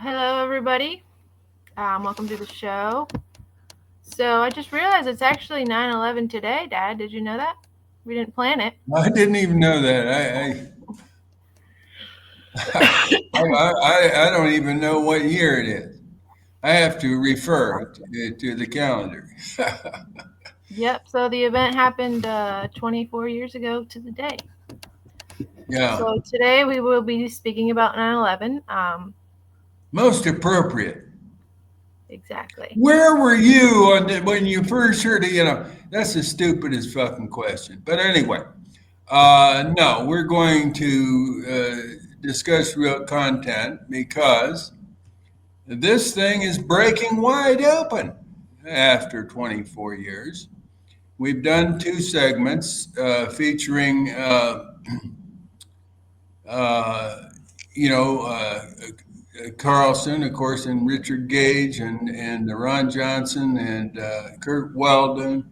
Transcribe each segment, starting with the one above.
Hello, everybody. Welcome to the show. So I just realized it's actually 9/11 today, Dad. Did you know that? We didn't plan it. I didn't even know that. I don't even know what year it is. I have to refer to the calendar. Yep. So the event happened 24 years ago to the day. Yeah, So today we will be speaking about 9/11. most appropriate. Exactly. Where were you when you first heard it? That's the stupidest fucking question. But anyway, no, we're going to discuss real content because this thing is breaking wide open after 24 years. We've done two segments featuring, uh, you know, uh, Carlson, of course, and Richard Gage, and Ron Johnson, and Kurt Weldon,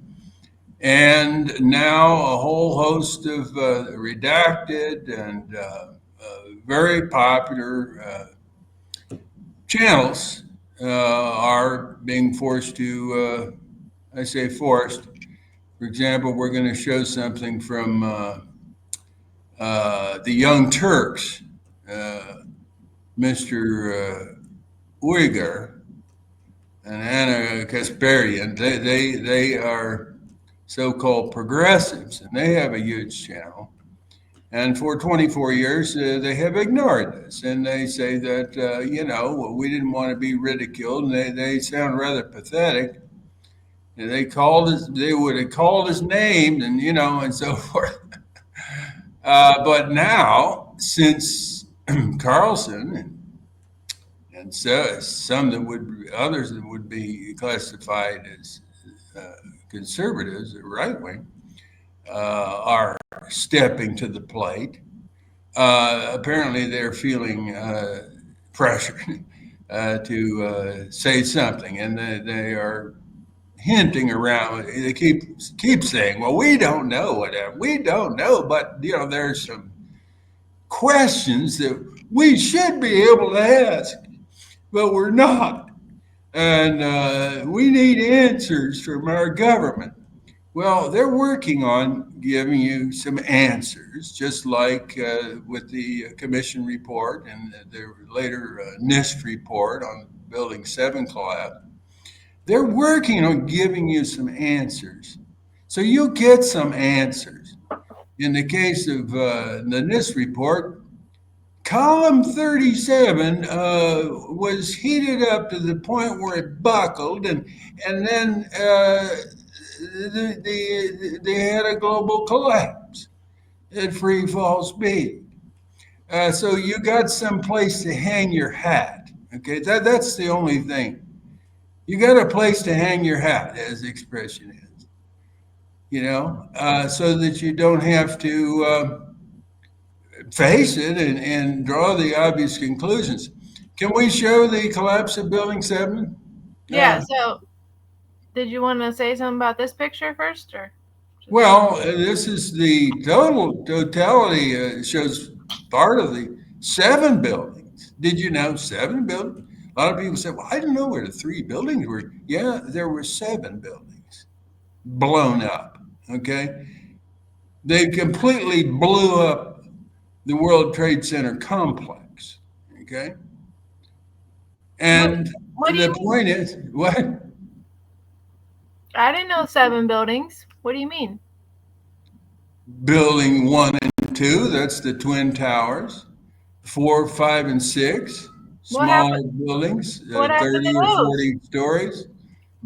and now a whole host of redacted and very popular channels are being forced to, I say forced. For example, we're going to show something from the Young Turks, Mr. Uyghur and Anna Kasparian. They are so-called progressives, and they have a huge channel. And for 24 years, they have ignored this, and they say that we didn't want to be ridiculed, and they sound rather pathetic. And they would have called his name, and and so forth. But now, since Carlson and so some that would others that would be classified as uh, conservatives, right wing, are stepping to the plate. Apparently, they're feeling pressure to say something, and they are hinting around. They keep saying, "Well, we don't know, whatever. We don't know," but there's some questions that we should be able to ask, but we're not. And we need answers from our government. Well, they're working on giving you some answers, just like with the commission report and the later NIST report on Building 7 collapse. They're working on giving you some answers. So you get some answers. In the case of the NIST report, column 37 was heated up to the point where it buckled, and then they had a global collapse at free fall speed. So you got some place to hang your hat. Okay, that's the only thing. You got a place to hang your hat, as the expression is. So that you don't have to face it and draw the obvious conclusions. Can we show the collapse of Building 7? Yeah. So did you want to say something about this picture first, or just This is the totality, shows part of the 7 buildings. Did you know 7 buildings? A lot of people say, well, I didn't know where the 3 buildings were. Yeah, there were 7 buildings blown up. Okay. They completely blew up the World Trade Center complex. Okay. what? And What do the you mean? point is, what? I didn't know 7 buildings. What do you mean? Building 1 and 2, that's the Twin Towers. 4, 5, and 6, What smaller happened? buildings, What happened to 30 or those? 40 stories.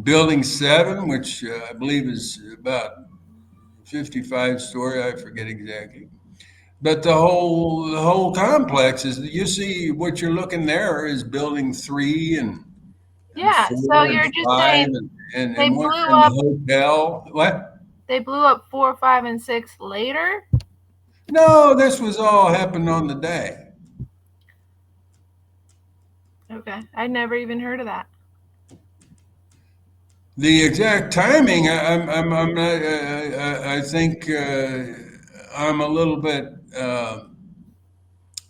Building 7, which I believe is about 55 story, I forget exactly. But the whole complex is, you see what you're looking there is building 3 and Yeah. So 4 and you're just 5 saying they and one blew and up the hotel. What? They blew up 4, 5, and 6 later? No, this was all happened on the day. Okay. I never even heard of that. The exact timing, I'm not, I think I'm a little bit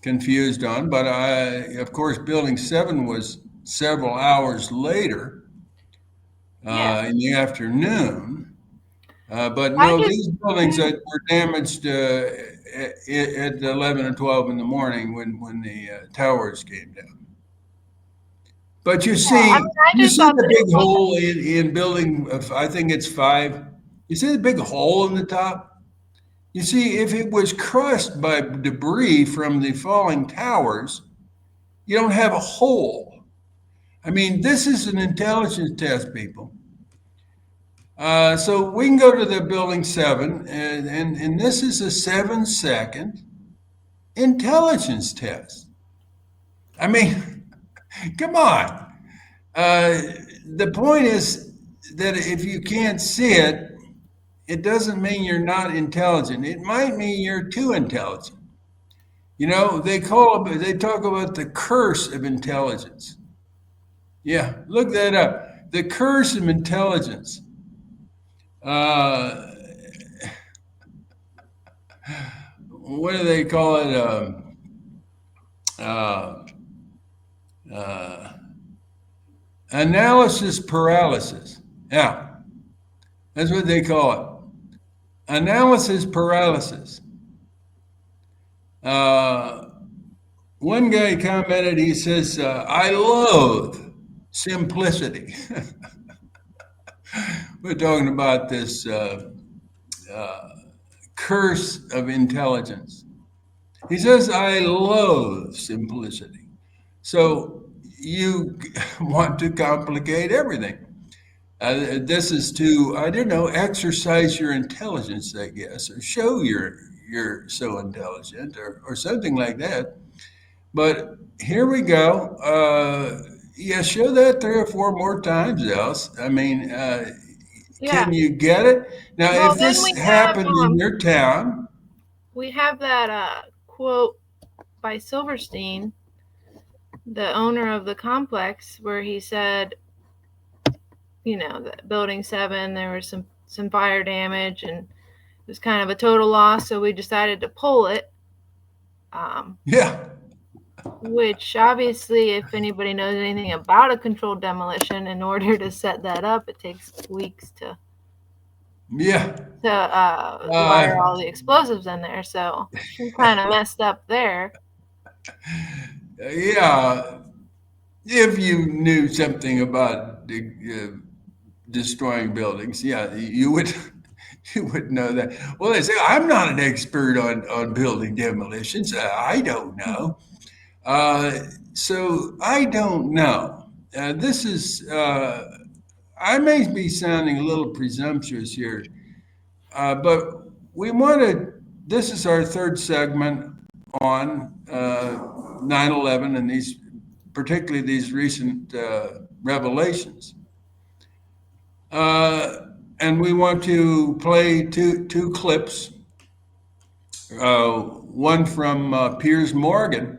confused on. But of course, Building 7 was several hours later Yeah. in the afternoon. But I no, just these buildings that were damaged at 11 or 12 in the morning when the towers came down. But I mean, I you just see thought the that it big wasn't. hole in building, I think it's 5. You see the big hole in the top? You see, if it was crushed by debris from the falling towers, you don't have a hole. I mean, this is an intelligence test, people. So we can go to the building 7, and this is a 7-second intelligence test. I mean, come on. Uh, the point is that if you can't see it, it doesn't mean you're not intelligent. It might mean you're too intelligent. You know, they talk about the curse of intelligence. Yeah, look that up. The curse of intelligence. Uh, what do they call it? Uh, uh, Analysis paralysis. Yeah, that's what they call it. Analysis paralysis. Uh, One guy commented, he says, I loathe simplicity. We're talking about this uh, curse of intelligence. He says, I loathe simplicity. So you want to complicate everything. This is to, I don't know, exercise your intelligence, I guess, or show you're so intelligent or something like that. But here we go. Yeah, show that 3 or 4 more times, else. I mean, Yeah. can you get it? Now, Well, if then this happened in your town, we have that quote by Silverstein, the owner of the complex, where he said, the building 7, there was some fire damage and it was kind of a total loss, so we decided to pull it. yeah, Which obviously, if anybody knows anything about a controlled demolition, in order to set that up, it takes weeks to yeah, wire uh, all the explosives in there. So we kind of messed up there. yeah. If you knew something about destroying buildings, yeah, you would you would know that. Well, they say I'm not an expert on building demolitions. I don't know. Uh, so I don't know. This is I may be sounding a little presumptuous here, but we wanted. This is our third segment on 9/11 and particularly these recent revelations. And we want to play two clips. One from Piers Morgan.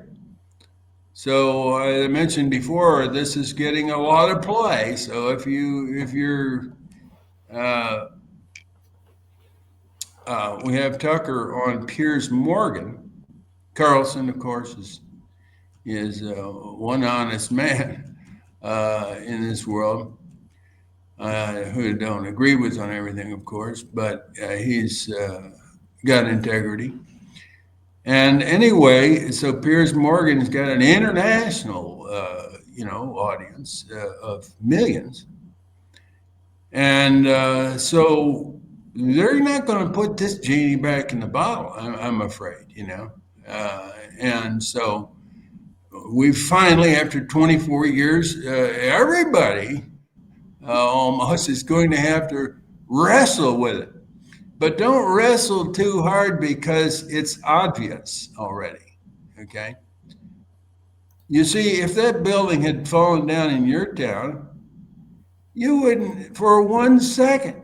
So I mentioned before, this is getting a lot of play. So if you're uh, we have Tucker on Piers Morgan. Carlson, of course, is one honest man in this world who don't agree with on everything, of course, but he's got integrity. And anyway, so Piers Morgan's got an international, audience of millions, and so they're not going to put this genie back in the bottle. I'm afraid, and so we finally, after 24 years, everybody almost is going to have to wrestle with it. But don't wrestle too hard because it's obvious already. Okay. You see, if that building had fallen down in your town, you wouldn't, for 1 second,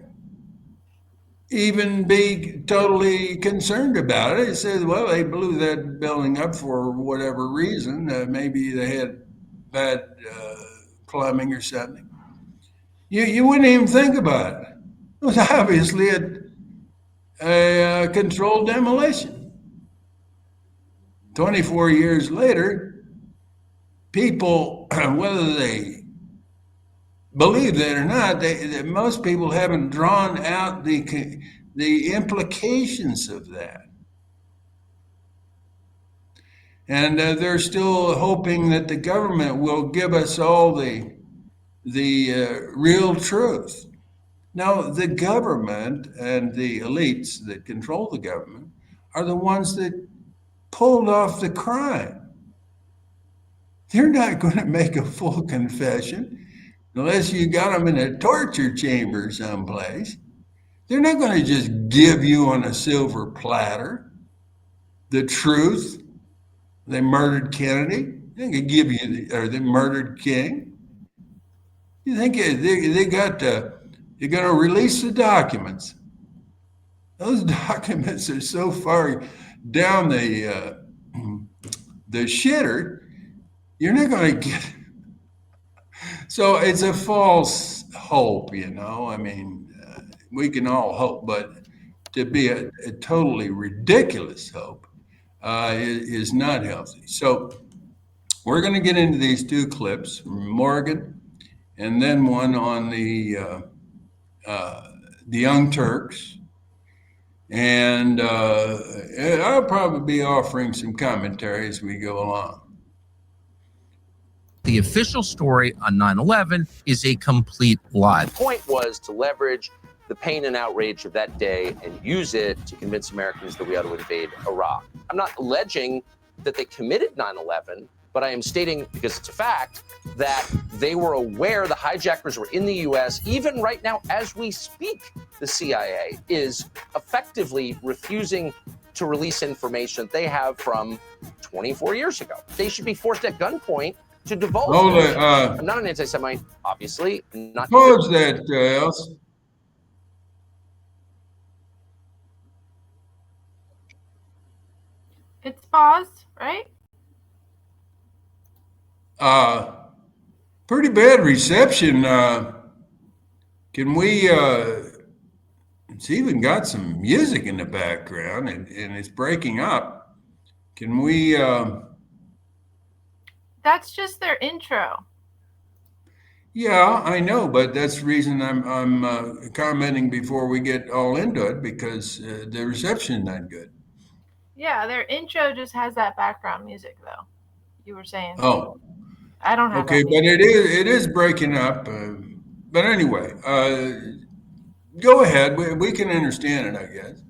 even be totally concerned about it. It says, well, they blew that building up for whatever reason. Maybe they had bad plumbing or something. You wouldn't even think about it. It was obviously a controlled demolition. 24 years later, people, whether they believe that or not, most people haven't drawn out the implications of that. And they're still hoping that the government will give us all the real truth. Now, the government and the elites that control the government are the ones that pulled off the crime. They're not going to make a full confession unless you got them in a torture chamber someplace. They're not going to just give you on a silver platter the truth. They murdered Kennedy. They could give you, or they murdered King. You think they got they're going to release the documents? Those documents are so far down the shitter, you're not going to get. So it's a false hope, you know. I mean, we can all hope, but to be a totally ridiculous hope is not healthy. So we're going to get into these two clips from Morgan, and then one on the Young Turks. And I'll probably be offering some commentary as we go along. The official story on 9/11 is a complete lie. The point was to leverage the pain and outrage of that day and use it to convince Americans that we ought to invade Iraq. I'm not alleging that they committed 9/11, but I am stating, because it's a fact, that they were aware the hijackers were in the U.S. Even right now, as we speak, the CIA is effectively refusing to release information that they have from 24 years ago. They should be forced at gunpoint to divulge. Hold it. I'm not an anti-Semite, obviously. Not pause that, Elsa. It's paused, right? Pretty bad reception. Can we? It's even got some music in the background, and it's breaking up. Can we? That's just their intro. Yeah, I know, but that's the reason I'm commenting before we get all into it, because the reception is not good. Yeah, their intro just has that background music, though. You were saying. Oh, I don't have. Okay, but it is breaking up. But anyway, go ahead. We can understand it, I guess.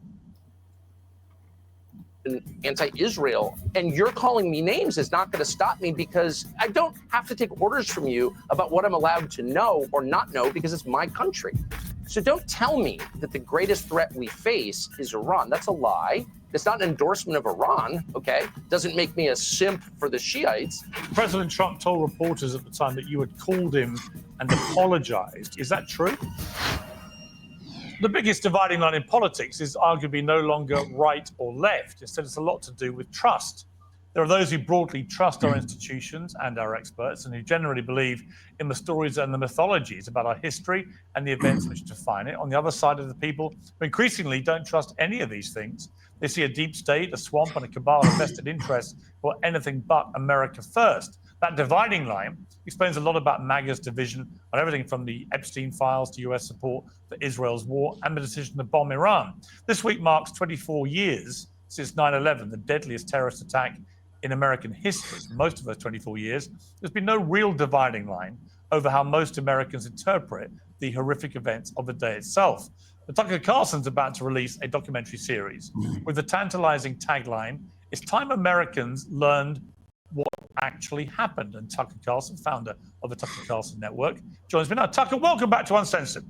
Anti-Israel, and you're calling me names is not going to stop me, because I don't have to take orders from you about what I'm allowed to know or not know, because it's my country. So don't tell me that the greatest threat we face is Iran. That's a lie. It's not an endorsement of Iran, okay? Doesn't make me a simp for the Shiites. President Trump told reporters at the time that you had called him and apologized. Is that true? The biggest dividing line in politics is arguably no longer right or left. Instead, it's a lot to do with trust. There are those who broadly trust our institutions and our experts, and who generally believe in the stories and the mythologies about our history and the events which define it. On the other side of the people who increasingly don't trust any of these things. They see a deep state, a swamp, and a cabal of vested interests for anything but America first. That dividing line explains a lot about MAGA's division on everything from the Epstein files to US support for Israel's war and the decision to bomb Iran. This week marks 24 years since 9/11, the deadliest terrorist attack in American history. Most of those 24 years, there's been no real dividing line over how most Americans interpret the horrific events of the day itself. But Tucker Carlson's about to release a documentary series with the tantalizing tagline, "It's time Americans learned what actually happened." And Tucker Carlson, founder of the Tucker Carlson Network, joins me now. Tucker, welcome back to Uncensored.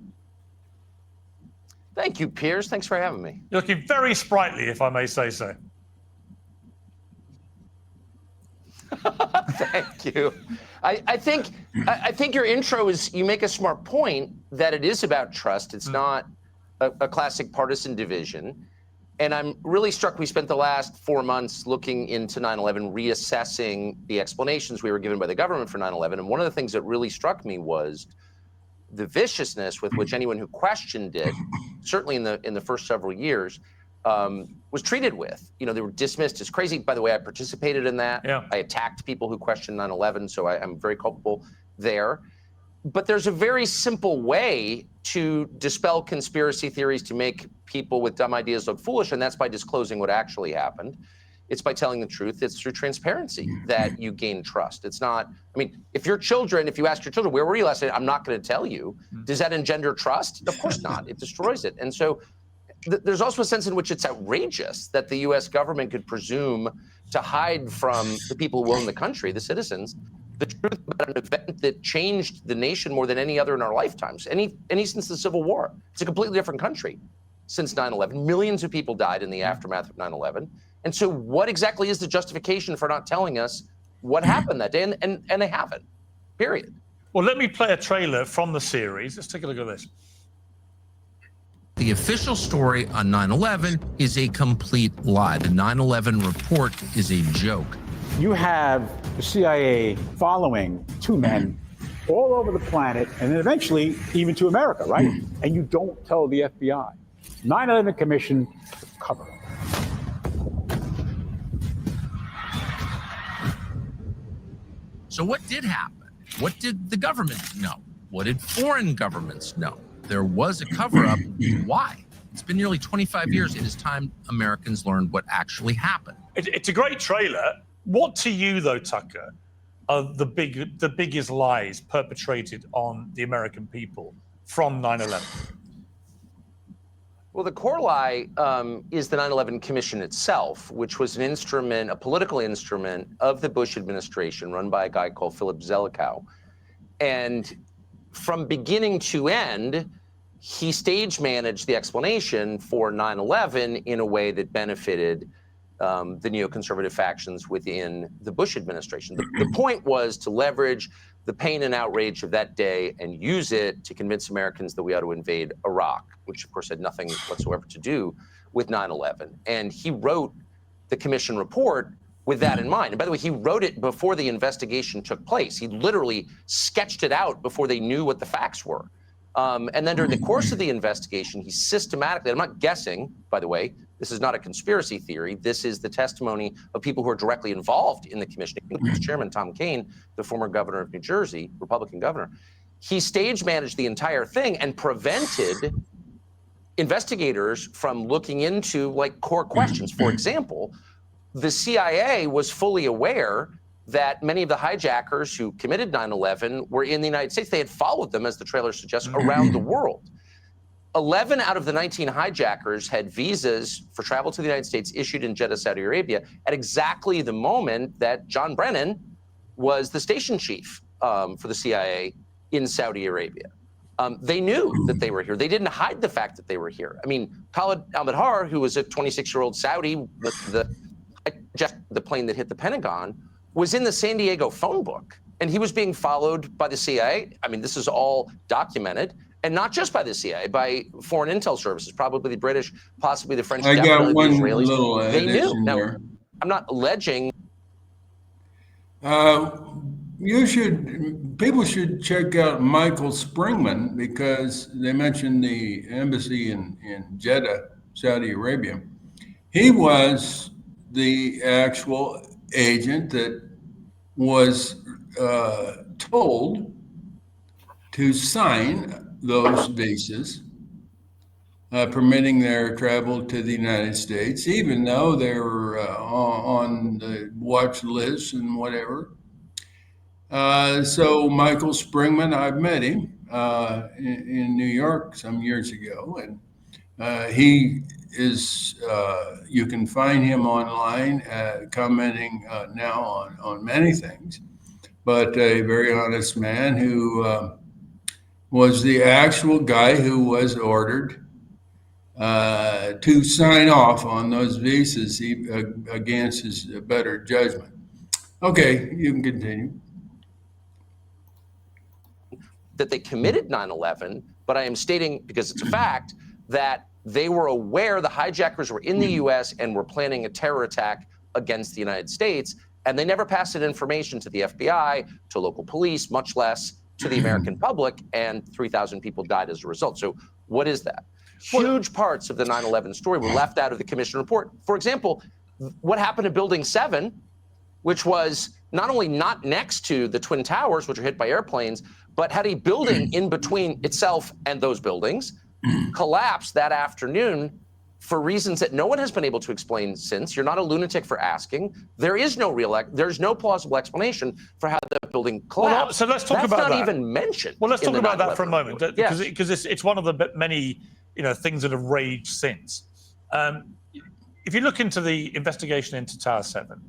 Thank you, Piers. Thanks for having me. You're looking very sprightly, if I may say so. Thank you. I think your intro is, you make a smart point that it is about trust. It's not a classic partisan division. And I'm really struck, we spent the last 4 months looking into 9/11, reassessing the explanations we were given by the government for 9/11. And one of the things that really struck me was the viciousness with which anyone who questioned it, certainly in the first several years, was treated with. You know, they were dismissed as crazy. By the way, I participated in that. Yeah. I attacked people who questioned 9/11, so I'm very culpable there. But there's a very simple way to dispel conspiracy theories to make people with dumb ideas look foolish, and that's by disclosing what actually happened. It's by telling the truth. It's through transparency that you gain trust. It's not, I mean, if you ask your children, where were you last night? I'm not going to tell you. Does that engender trust? Of course not. It destroys it. And so there's also a sense in which it's outrageous that the U.S. government could presume to hide from the people who own the country, the citizens, the truth about an event that changed the nation more than any other in our lifetimes, any since the Civil War. It's a completely different country since 9/11. Millions of people died in the aftermath of 9/11. And so what exactly is the justification for not telling us what happened that day? And they haven't, period. Well, let me play a trailer from the series. Let's take a look at this. The official story on 9/11 is a complete lie. The 9/11 report is a joke. You have the CIA following two men all over the planet and then eventually even to America, right? And you don't tell the FBI. 9/11 Commission cover up. So what did happen? What did the government know? What did foreign governments know? There was a cover-up. Why? It's been nearly 25 years. It is time Americans learned what actually happened. It's a great trailer. What to you, though, Tucker, are the biggest lies perpetrated on the American people from 9/11? Well, the core lie is the 9/11 Commission itself, which was an instrument, a political instrument of the Bush administration run by a guy called Philip Zelikow. And from beginning to end, he stage managed the explanation for 9/11 in a way that benefited the neoconservative factions within the Bush administration. The point was to leverage the pain and outrage of that day and use it to convince Americans that we ought to invade Iraq, which of course had nothing whatsoever to do with 9/11. And he wrote the commission report with that in mind. And by the way, he wrote it before the investigation took place. He literally sketched it out before they knew what the facts were. And then during the course of the investigation, he systematically, I'm not guessing, by the way, this is not a conspiracy theory. This is the testimony of people who are directly involved in the commission, including Chairman Tom Kean, the former governor of New Jersey, Republican governor. He stage managed the entire thing and prevented investigators from looking into like core questions. For example, the CIA was fully aware that many of the hijackers who committed 9/11 were in the United States. They had followed them, as the trailer suggests, around the world. 11 out of the 19 hijackers had visas for travel to the United States issued in Jeddah, Saudi Arabia, at exactly the moment that John Brennan was the station chief for the CIA in Saudi Arabia. They knew that they were here. They didn't hide the fact that they were here. I mean, Khalid al-Mihdhar, who was a 26-year-old Saudi with the plane that hit the Pentagon, was in the San Diego phone book, and he was being followed by the CIA. I mean, this is all documented, and not just by the CIA, by foreign intel services, probably the British, possibly the French, I got one the Israelis. little They knew. addition Now, there. I'm not alleging. People should check out Michael Springman, because they mentioned the embassy in Jeddah, Saudi Arabia. He was the actual agent that was told to sign those visas permitting their travel to the United States, even though they were on the watch list and whatever. So Michael Springman, I've met him in New York some years ago, and he is, you can find him online commenting now on many things, but a very honest man who was the actual guy who was ordered to sign off on those visas against his better judgment. Okay, you can continue. That they committed 9/11, but I am stating, because it's a fact, that they were aware the hijackers were in the U.S. and were planning a terror attack against the United States, and they never passed that information to the FBI, to local police, much less to the American public, and 3,000 people died as a result. So what is that? Huge parts of the 9/11 story were left out of the commission report. For example, what happened to Building 7, which was not only not next to the Twin Towers, which were hit by airplanes, but had a building in between itself and those buildings, collapsed that afternoon for reasons that no one has been able to explain since. You're not a lunatic for asking. There's no plausible explanation for how the building collapsed. Well, so let's talk about that. That's not even mentioned. Well, let's in talk the about that 9/11 for a moment, report. because it's one of the many things that have raged since. If you look into the investigation into Tower 7,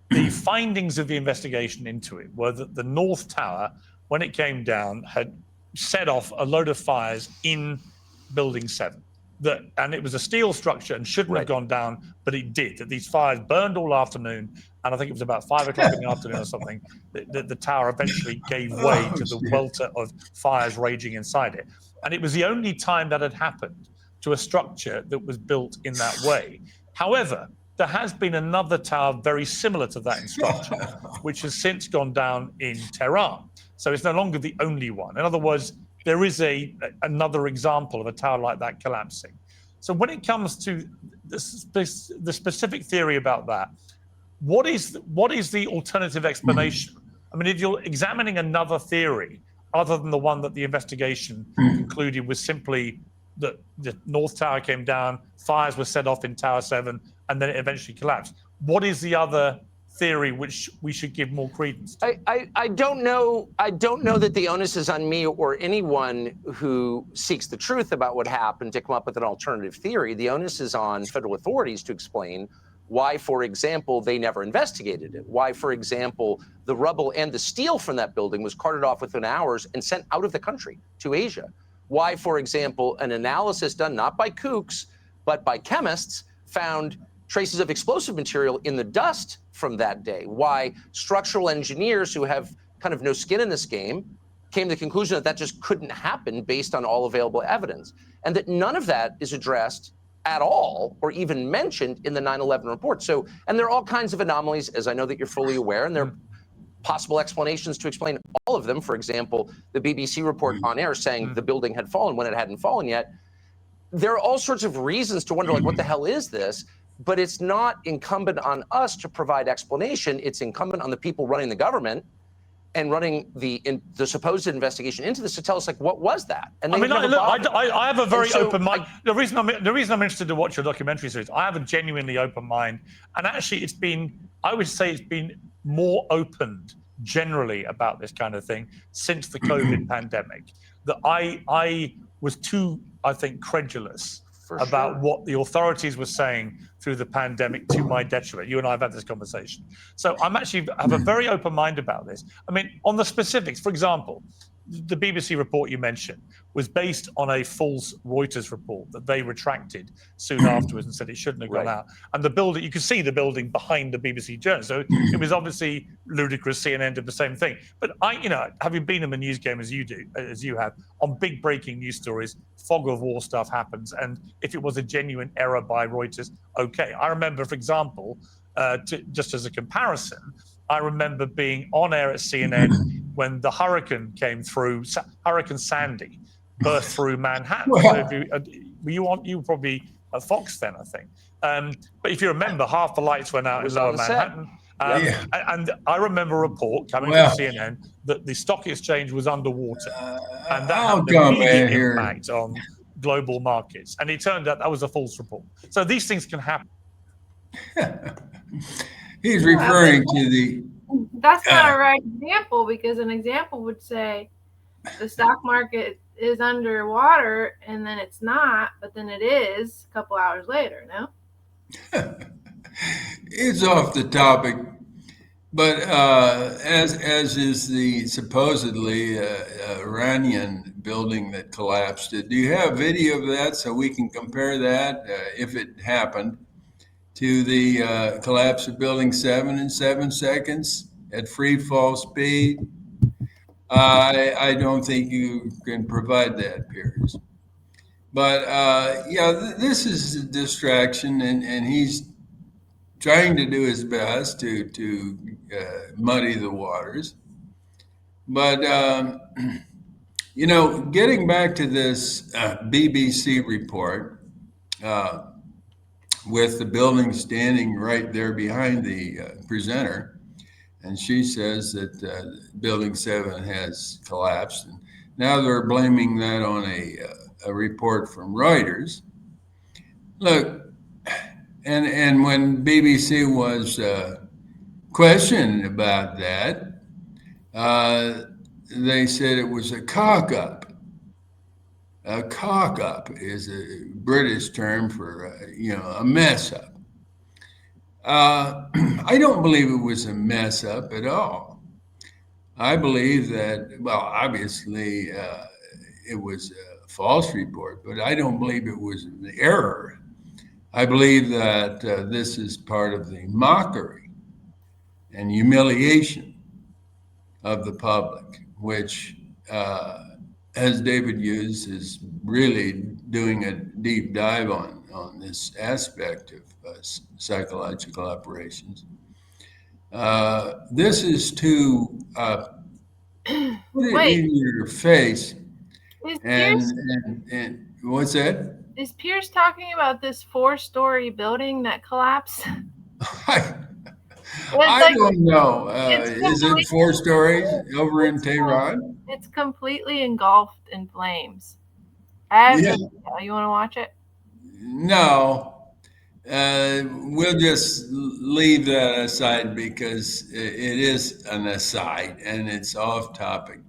the findings of the investigation into it were that the North Tower, when it came down, had set off a load of fires in Building 7. And it was a steel structure and shouldn't have gone down, but it did. That these fires burned all afternoon, and I think it was about 5 o'clock in the afternoon or something. The tower eventually gave way to the welter of fires raging inside it. And it was the only time that had happened to a structure that was built in that way. However, there has been another tower very similar to that in structure, which has since gone down in Tehran. So it's no longer the only one. In other words, there is another example of a tower like that collapsing. So when it comes to the specific theory about that, what is the alternative explanation? I mean, if you're examining another theory other than the one that the investigation concluded was simply that the North Tower came down, fires were set off in Tower 7, and then it eventually collapsed. What is the other theory which we should give more credence to? I don't know. I don't know that the onus is on me or anyone who seeks the truth about what happened to come up with an alternative theory. The onus is on federal authorities to explain why, for example, they never investigated it. Why, for example, the rubble and the steel from that building was carted off within hours and sent out of the country to Asia. Why, for example, an analysis done not by kooks, but by chemists found traces of explosive material in the dust from that day. Why structural engineers who have kind of no skin in this game came to the conclusion that that just couldn't happen based on all available evidence. And that none of that is addressed at all or even mentioned in the 9/11 report. So, and there are all kinds of anomalies, as I know that you're fully aware, and there are possible explanations to explain all of them. For example, the BBC report on air saying the building had fallen when it hadn't fallen yet. There are all sorts of reasons to wonder, like, what the hell is this? But it's not incumbent on us to provide explanation. It's incumbent on the people running the government and running the supposed investigation into this to tell us, like, what was that? And I mean, I have a very open mind. The reason I'm interested to watch your documentary series, I have a genuinely open mind, and actually, I would say it's been more opened generally about this kind of thing since the COVID pandemic. That I was too, I think, credulous about what the authorities were saying through the pandemic to my detriment. You and I have had this conversation. So I have a very open mind about this. I mean, on the specifics, for example, the BBC report you mentioned was based on a false Reuters report that they retracted soon afterwards and said it shouldn't have gone out. And the building, you could see the building behind the BBC journal. So it was obviously ludicrous. CNN did the same thing. But having been in the news game as you have, on big breaking news stories, fog of war stuff happens. And if it was a genuine error by Reuters, okay. I remember, for example, just as a comparison, I remember being on air at CNN when the hurricane came through, Hurricane Sandy, burst through Manhattan. So you were probably at Fox then, I think. But if you remember, half the lights went out in Lower Manhattan. And I remember a report coming from CNN that the stock exchange was underwater. And that had an immediate impact on global markets. And it turned out that was a false report. So these things can happen. He's referring to the... That's not a right example, because an example would say the stock market is underwater and then it's not, but then it is a couple hours later, no? It's off the topic, but as is the supposedly Iranian building that collapsed. Do you have video of that so we can compare that, if it happened, to the collapse of Building 7 in 7 seconds at free fall speed? I don't think you can provide that, Piers. But this is a distraction, and he's trying to do his best to muddy the waters. But Getting back to this BBC report with the building standing right there behind the presenter, and she says that Building 7 has collapsed. And now they're blaming that on a report from Reuters. Look, and when BBC was questioned about that, they said it was a cock-up. A cock-up is a British term for, a mess-up. I don't believe it was a mess-up at all. I believe that, well, obviously it was a false report, but I don't believe it was an error. I believe that this is part of the mockery and humiliation of the public, which, as David Hughes is really doing a deep dive on this aspect of psychological operations. This is to put it Wait. in your face. Is And, Piers, and what's that? is Piers talking about this 4-story building that collapsed? I don't know. Is it completely- 4 stories over in Tehran? It's completely engulfed in flames. I have Yeah. no idea. You want to watch it? No. We'll just leave that aside because it is an aside and it's off topic.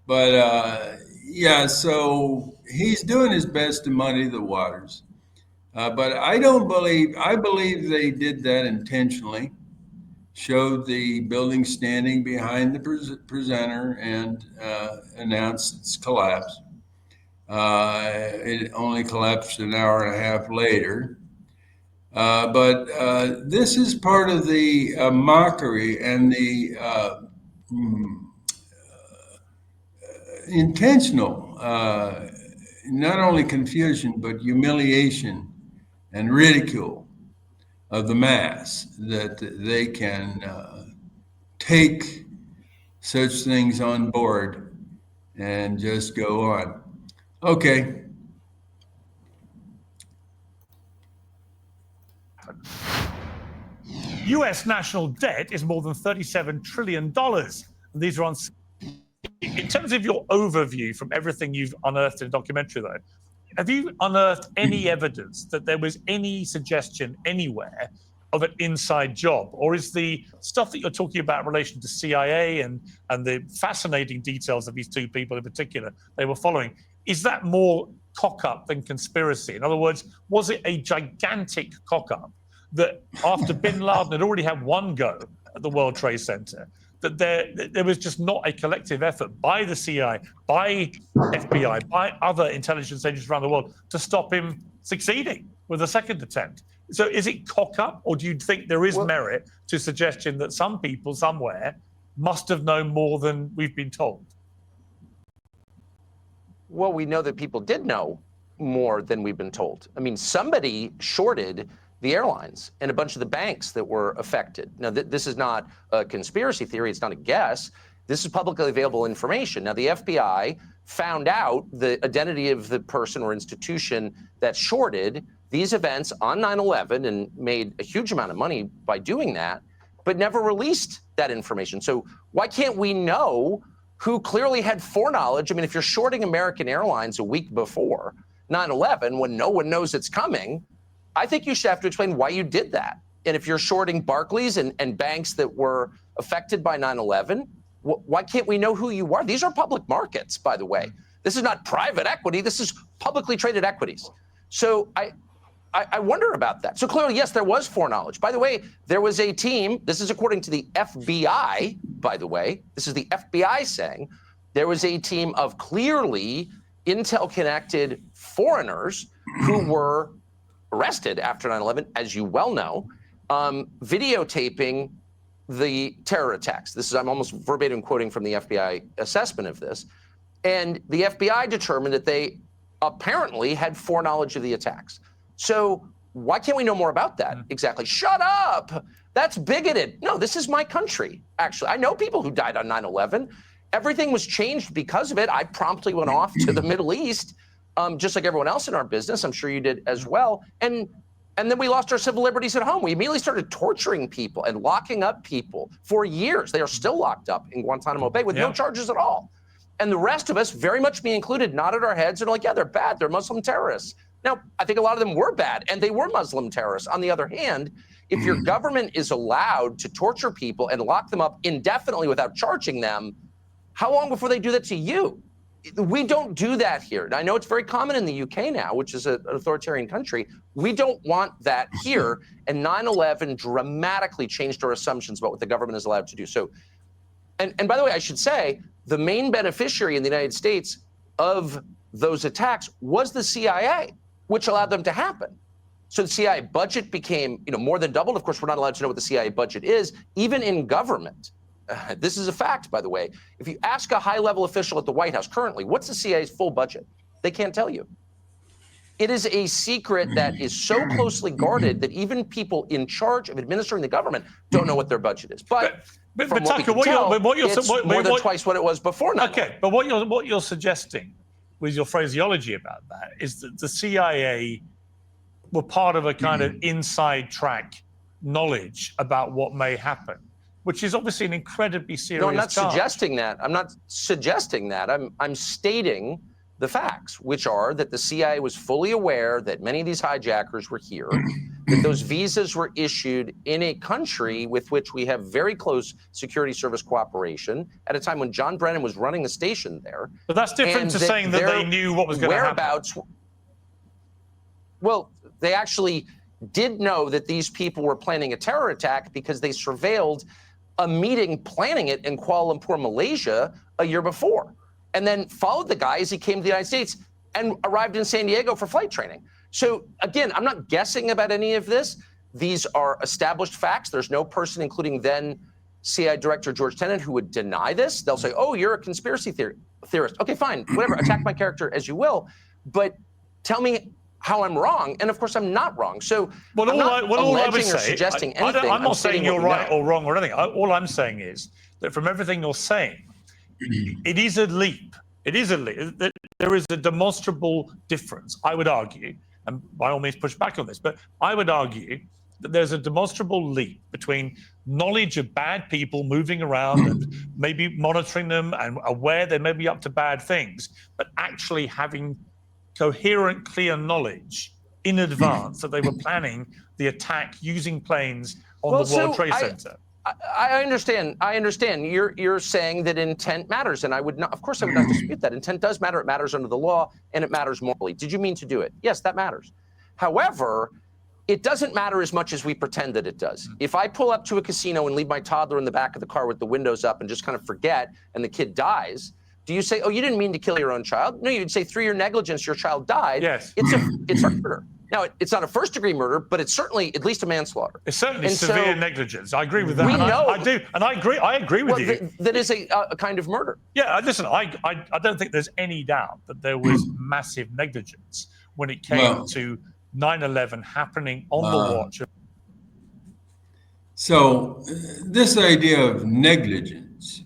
But yeah, so he's doing his best to muddy the waters. But I believe they did that intentionally. Showed the building standing behind the presenter and announced its collapse. It only collapsed an hour and a half later. But this is part of the mockery and the intentional, not only confusion, but humiliation and ridicule of the mass, that they can take such things on board and just go on. Okay. US national debt is more than $37 trillion. These are on. In terms of your overview from everything you've unearthed in the documentary, though, have you unearthed any evidence that there was any suggestion anywhere of an inside job? Or is the stuff that you're talking about in relation to CIA and the fascinating details of these two people in particular they were following, is that more cock-up than conspiracy? In other words, was it a gigantic cock-up that after bin Laden had already had one go at the World Trade Center, that there was just not a collective effort by the CIA, by FBI, by other intelligence agencies around the world to stop him succeeding with a second attempt? So is it cock-up, or do you think there is merit to suggestion that some people somewhere must have known more than we've been told? Well, we know that people did know more than we've been told. I mean, somebody shorted the airlines and a bunch of the banks that were affected. Now, this is not a conspiracy theory. It's not a guess. This is publicly available information. Now, the FBI found out the identity of the person or institution that shorted these events on 9/11 and made a huge amount of money by doing that, but never released that information. So why can't we know who clearly had foreknowledge? I mean, if you're shorting American Airlines a week before 9/11, when no one knows it's coming, I think you should have to explain why you did that. And if you're shorting Barclays and banks that were affected by 9/11, why can't we know who you are? These are public markets, by the way. This is not private equity. This is publicly traded equities. So I wonder about that. So clearly, yes, there was foreknowledge. By the way, there was a team, this is according to the FBI, by the way, this is the FBI saying, there was a team of clearly intel-connected foreigners who were arrested after 9/11, as you well know, videotaping the terror attacks. This is, I'm almost verbatim quoting from the FBI assessment of this. And the FBI determined that they apparently had foreknowledge of the attacks. So why can't we know more about that? Exactly. Shut up. That's bigoted. No, this is my country, actually. I know people who died on 9/11. everything was changed because of it. I promptly went off to the Middle East, just like everyone else in our business. I'm sure you did as well. And then we lost our civil liberties at home. We immediately started torturing people and locking up people for years. They are still locked up in Guantanamo Bay with no charges at all. And the rest of us, very much me included, nodded our heads and were like, yeah, they're bad. They're Muslim terrorists. Now, I think a lot of them were bad, and they were Muslim terrorists. On the other hand, if your government is allowed to torture people and lock them up indefinitely without charging them, how long before they do that to you? We don't do that here. I know it's very common in the UK now, which is an authoritarian country. We don't want that here. And 9/11 dramatically changed our assumptions about what the government is allowed to do. So, and by the way, I should say, the main beneficiary in the United States of those attacks was the CIA, which allowed them to happen. So the CIA budget became, more than doubled. Of course, we're not allowed to know what the CIA budget is, even in government. This is a fact, by the way. If you ask a high-level official at the White House currently, what's the CIA's full budget? They can't tell you. It is a secret that is so closely guarded that even people in charge of administering the government don't know what their budget is. But from what we can tell, it's more than twice what it was before 9/11. Okay, but what you're suggesting with your phraseology about that is that the CIA were part of a kind of inside track knowledge about what may happen, which is obviously an incredibly serious No, I'm not charge. suggesting that. I'm not suggesting that. I'm stating the facts, which are that the CIA was fully aware that many of these hijackers were here, that those visas were issued in a country with which we have very close security service cooperation at a time when John Brennan was running the station there. But that's different to saying that they knew what was going to happen. Well, they actually did know that these people were planning a terror attack because they surveilled a meeting planning it in Kuala Lumpur, Malaysia, a year before, and then followed the guy as he came to the United States and arrived in San Diego for flight training. So again, I'm not guessing about any of this. These are established facts. There's no person, including then CIA Director George Tenet, who would deny this. They'll say, oh, you're a conspiracy theorist. Okay, fine, whatever, attack my character as you will, but tell me how I'm wrong, and of course I'm not wrong. So well, I'm not alleging or say, suggesting anything. I'm not saying you're right or wrong or anything. All I'm saying is that from everything you're saying, it is a leap. It is a leap. There is a demonstrable difference, I would argue, and by all means push back on this, but I would argue that there's a demonstrable leap between knowledge of bad people moving around and maybe monitoring them and aware they may be up to bad things, but actually having coherent, clear knowledge in advance that they were planning the attack using planes on the World Trade Center. I understand. You're saying that intent matters, and I would not. Of course, I would not dispute that. Intent does matter. It matters under the law, and it matters morally. Did you mean to do it? Yes, that matters. However, it doesn't matter as much as we pretend that it does. If I pull up to a casino and leave my toddler in the back of the car with the windows up and just kind of forget, and the kid dies, do you say, oh, you didn't mean to kill your own child? No, you'd say through your negligence, your child died. Yes. It's a murder. Now, it's not a first-degree murder, but it's certainly at least a manslaughter. It's certainly severe negligence. I agree with that. We know. I do, and I agree with you. That is a kind of murder. Yeah, listen, I don't think there's any doubt that there was massive negligence when it came to 9/11 happening on the watch. So this idea of negligence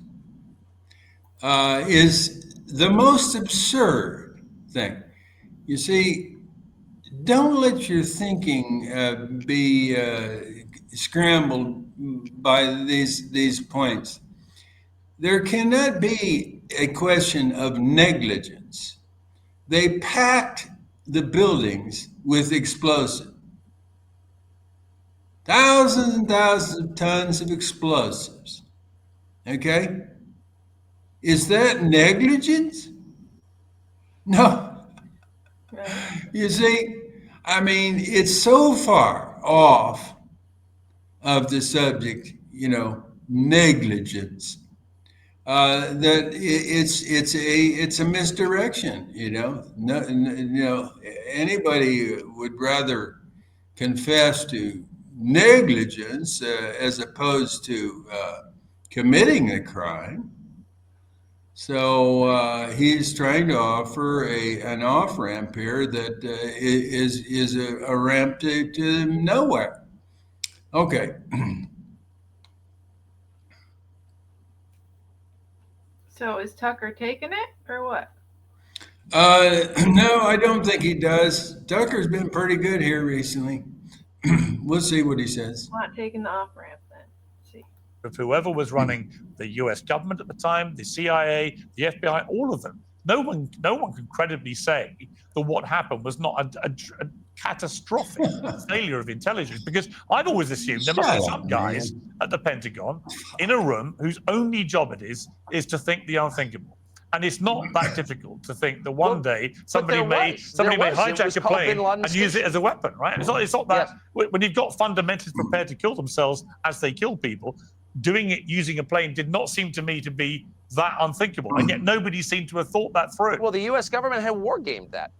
is the most absurd thing. You see, don't let your thinking be scrambled by these points. There cannot be a question of negligence. They packed the buildings with explosives. Thousands and thousands of tons of explosives. Okay? Is that negligence? No. You see, I mean, it's so far off of the subject, negligence, that it's a misdirection. Anybody would rather confess to negligence as opposed to committing a crime. So he's trying to offer an off-ramp here that is a ramp to nowhere. Okay. So is Tucker taking it or what? No, I don't think he does. Tucker's been pretty good here recently. We'll see what he says. Not taking the off ramp then. Let's see. Of whoever was running the US government at the time, the CIA, the FBI, all of them. No one can credibly say that what happened was not a catastrophic failure of intelligence, because I've always assumed there must be some guys at the Pentagon in a room whose only job it is to think the unthinkable. And it's not that difficult to think that one day somebody may hijack a plane and use it as a weapon, right? It's not that when you've got fundamentalists prepared to kill themselves as they kill people, doing it using a plane did not seem to me to be that unthinkable. And yet nobody seemed to have thought that through. Well, the U.S. government had war gamed that.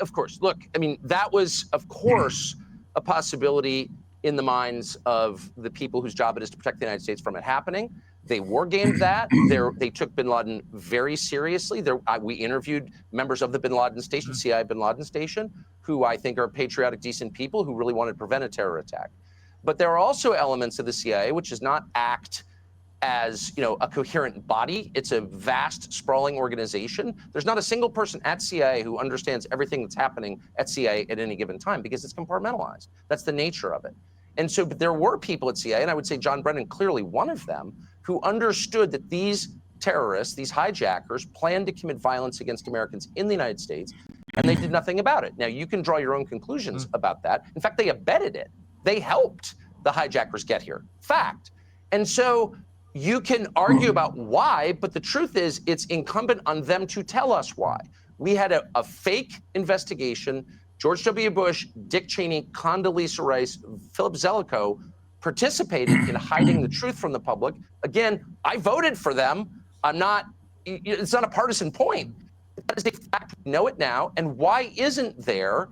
Of course, look, I mean, that was, of course, a possibility in the minds of the people whose job it is to protect the United States from it happening. They war gamed that. They took bin Laden very seriously. We interviewed members of the bin Laden station, CIA bin Laden station, who I think are patriotic, decent people who really wanted to prevent a terror attack. But there are also elements of the CIA which does not act as, a coherent body. It's a vast, sprawling organization. There's not a single person at CIA who understands everything that's happening at CIA at any given time because it's compartmentalized. That's the nature of it. And so there were people at CIA, and I would say John Brennan clearly one of them, who understood that these terrorists, these hijackers, planned to commit violence against Americans in the United States, and they did nothing about it. Now, you can draw your own conclusions about that. In fact, they abetted it. They helped the hijackers get here. Fact. And so you can argue about why, but the truth is it's incumbent on them to tell us why. We had a fake investigation. George W. Bush, Dick Cheney, Condoleezza Rice, Philip Zelikow participated in hiding the truth from the public. Again, I voted for them. It's not a partisan point. That is a fact. We know it now. And why isn't there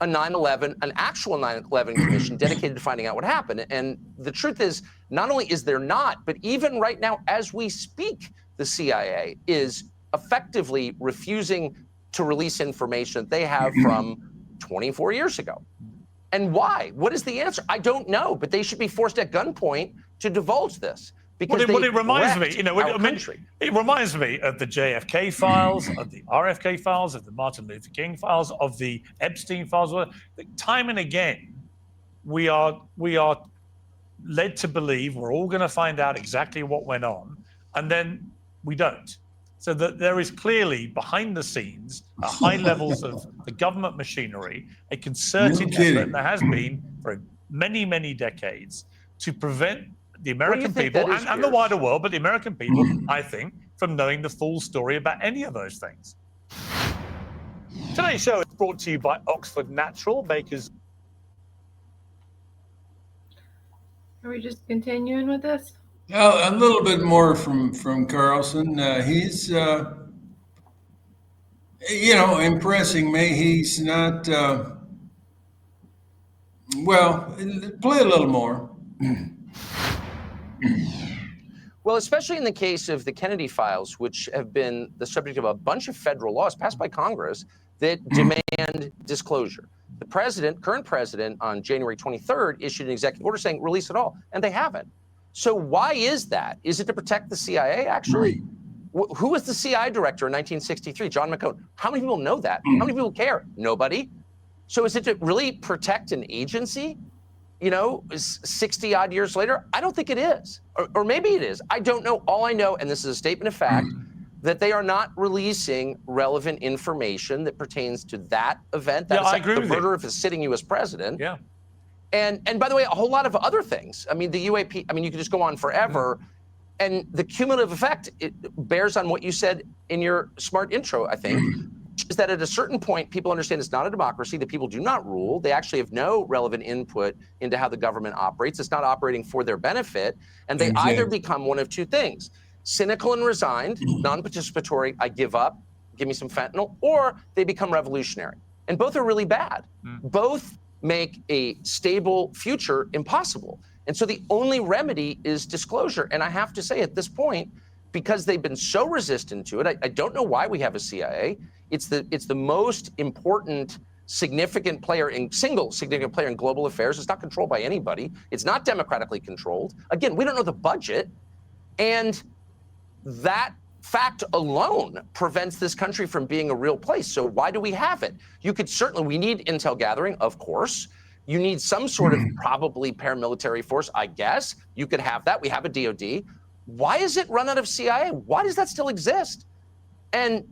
a 9/11, an actual 9/11 commission dedicated to finding out what happened? And the truth is, not only is there not, but even right now, as we speak, the CIA is effectively refusing to release information that they have from 24 years ago. And why? What is the answer? I don't know, but they should be forced at gunpoint to divulge this. Because it reminds me, it reminds me of the JFK files, of the RFK files, of the Martin Luther King files, of the Epstein files. Time and again, we are led to believe we're all going to find out exactly what went on, and then we don't. So that there is clearly behind the scenes at high levels of the government machinery a concerted effort, and there has been for many, many decades, to prevent the American people and the wider world, but the American people, I think, from knowing the full story about any of those things. Today's show is brought to you by Oxford Natural, makers. Are we just continuing with this? A little bit more from Carlson. He's, impressing me. He's not, play a little more. Well, especially in the case of the Kennedy files, which have been the subject of a bunch of federal laws passed by Congress that demand disclosure. The current president, on January 23rd, issued an executive order saying release it all, and they haven't. So why is that? Is it to protect the CIA, actually? Who was the CIA director in 1963? John McCone. How many people know that? How many people care? Nobody. So is it to really protect an agency? 60 odd years later? I don't think it is. Or maybe it is. I don't know. All I know, and this is a statement of fact, that they are not releasing relevant information that pertains to that event. That I agree the with murder of a sitting U.S. president. Yeah. And by the way, a whole lot of other things. I mean, the UAP, you can just go on forever. And the cumulative effect, it bears on what you said in your smart intro, I think, is that at a certain point, people understand it's not a democracy, that people do not rule. They actually have no relevant input into how the government operates. It's not operating for their benefit. And they either become one of two things: cynical and resigned, non-participatory, I give up, give me some fentanyl, or they become revolutionary. And both are really bad. Both make a stable future impossible. And so the only remedy is disclosure. And I have to say at this point, because they've been so resistant to it, I don't know why we have a CIA. It's the most important significant player in global affairs. It's not controlled by anybody. It's not democratically controlled. Again, we don't know the budget. And that fact alone prevents this country from being a real place. So why do we have it? You could certainly, we need intel gathering, of course. You need some sort of probably paramilitary force, I guess. You could have that. We have a DOD. Why is it run out of CIA? Why does that still exist? And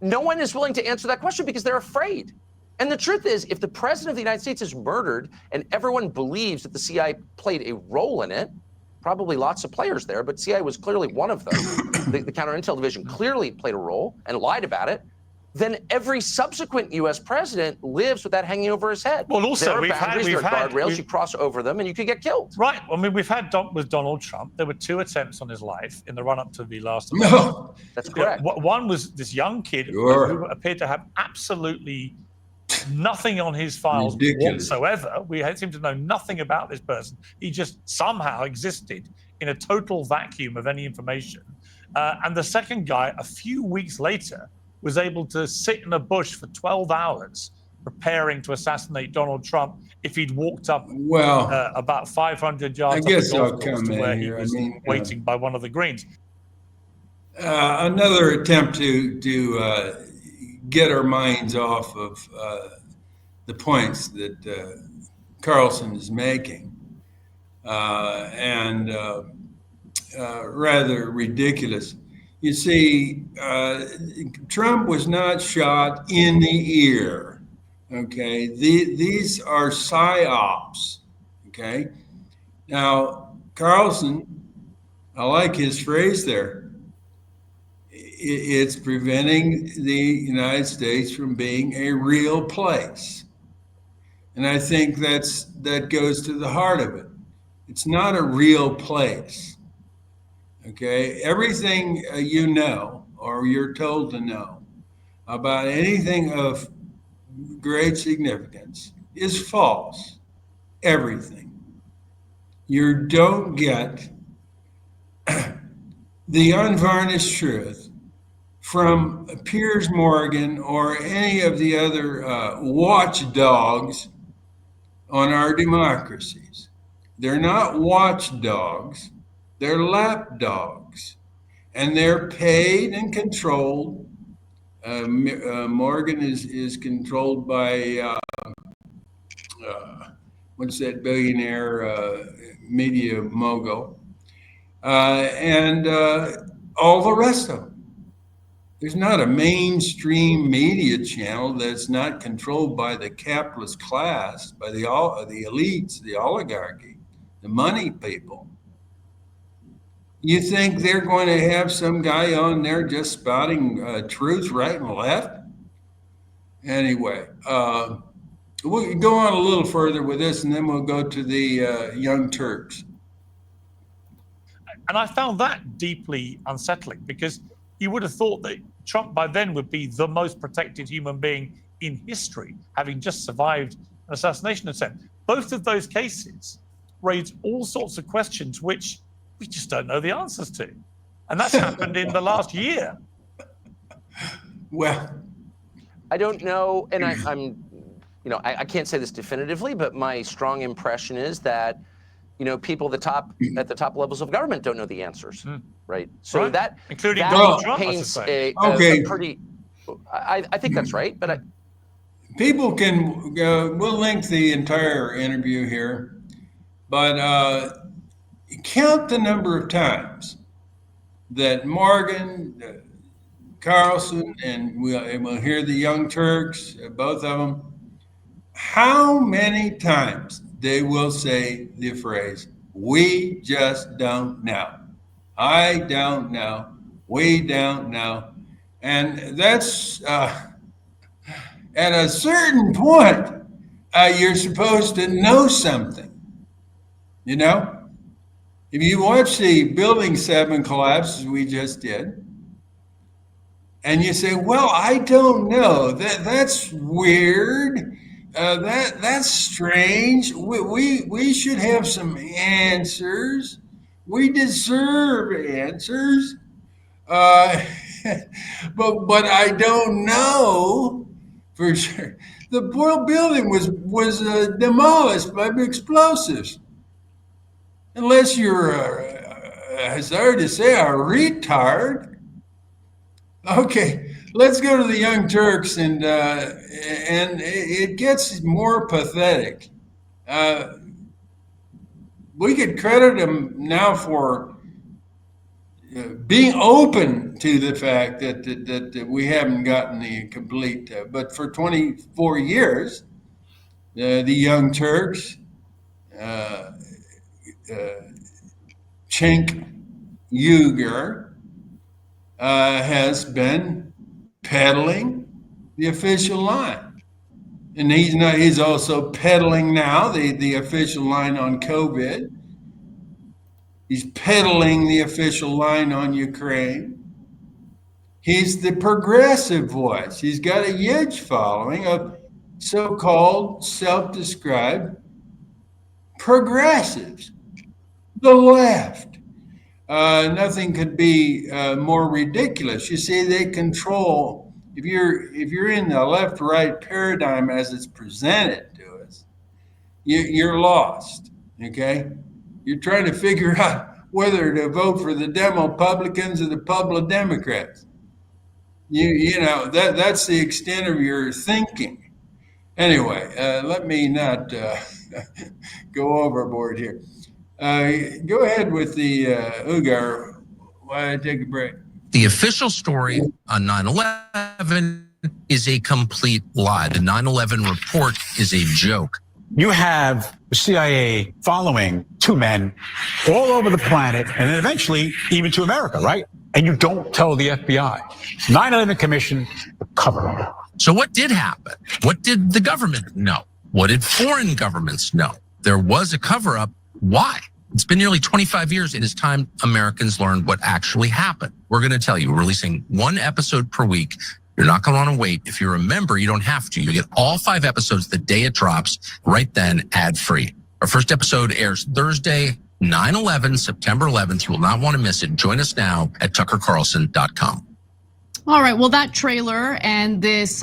no one is willing to answer that question because they're afraid. And the truth is, if the president of the United States is murdered and everyone believes that the CIA played a role in it, probably lots of players there, but CIA was clearly one of them. The Counterintel Division clearly played a role and lied about it. Then every subsequent U.S. president lives with that hanging over his head. Well, also, there are boundaries, there are guardrails. You cross over them, and you could get killed. Right. I mean, we've had with Donald Trump. There were 2 attempts on his life in the run-up to the last election. No, that's correct. One was this young kid who appeared to have absolutely nothing on his files whatsoever. We seem to know nothing about this person. He just somehow existed in a total vacuum of any information. And the second guy, a few weeks later, was able to sit in a bush for 12 hours preparing to assassinate Donald Trump if he'd walked up about 500 yards I guess up I'll the golf course come to where in he here. was waiting by one of the greens. Another attempt to get our minds off of the points that Carlson is making, and rather ridiculous. You see, Trump was not shot in the ear. Okay, these are psyops. Okay, now Carlson, I like his phrase there. It's preventing the United States from being a real place, and I think that goes to the heart of it. It's not a real place. Okay, everything you know or you're told to know about anything of great significance is false. Everything. You don't get the unvarnished truth from Piers Morgan or any of the other watchdogs on our democracies. They're not watchdogs. They're lapdogs, and they're paid and controlled. Morgan is controlled by what's that billionaire media mogul, and all the rest of them. There's not a mainstream media channel that's not controlled by the capitalist class, by the elites, the oligarchy, the money people. You think they're going to have some guy on there just spouting truth right and left? Anyway, we'll go on a little further with this, and then we'll go to the Young Turks. And I found that deeply unsettling because you would have thought that Trump by then would be the most protected human being in history, having just survived an assassination attempt. Both of those cases raise all sorts of questions which we just don't know the answers to. And that's happened in the last year. Well, I don't know, and I can't say this definitively, but my strong impression is that, people at the top levels of government don't know the ansurs, right? So that including Donald Trump, paints a pretty. I think that's right, but people can. We'll link the entire interview here, but count the number of times that Morgan, Carlson, and we'll hear the Young Turks, both of them. How many times they will say the phrase, "We just don't know. I don't know. We don't know." And that's at a certain point, you're supposed to know something. If you watch the Building 7 collapse, as we just did, and you say, "Well, I don't know. That's weird. That's strange. We should have some answers. We deserve answers. But I don't know for sure." The building was demolished by explosives. Unless you're, sorry to say, a retard, Okay, let's go to the Young Turks, and it gets more pathetic. We could credit them now for being open to the fact that we haven't gotten the complete, but for 24 years, the Young Turks, Cenk Uygur, has been peddling the official line. And he's also peddling now the official line on COVID. He's peddling the official line on Ukraine. He's the progressive voice. He's got a huge following of so-called self-described progressives, the left. Nothing could be more ridiculous. You see, they control. If you're in the left-right paradigm as it's presented to us, you're lost. Okay, you're trying to figure out whether to vote for the Demo-publicans or the Public Democrats. You know that's the extent of your thinking. Anyway, let me not go overboard here. Go ahead with the Uygur. Why don't I take a break? The official story on 9/11 is a complete lie. The 9/11 report is a joke. You have the CIA following two men all over the planet and then eventually even to America, right? And you don't tell the FBI. 9/11 Commission, cover up. So what did happen? What did the government know? What did foreign governments know? There was a cover-up. Why? It's been nearly 25 years. It is time Americans learned what actually happened. We're going to tell you. We're releasing one episode per week. You're not going to want to wait. If you're a member, you don't have to. You get all 5 episodes the day it drops, right then, ad-free. Our first episode airs Thursday, 9/11, September 11th. You will not want to miss it. Join us now at tuckercarlson.com. All right, well, that trailer and this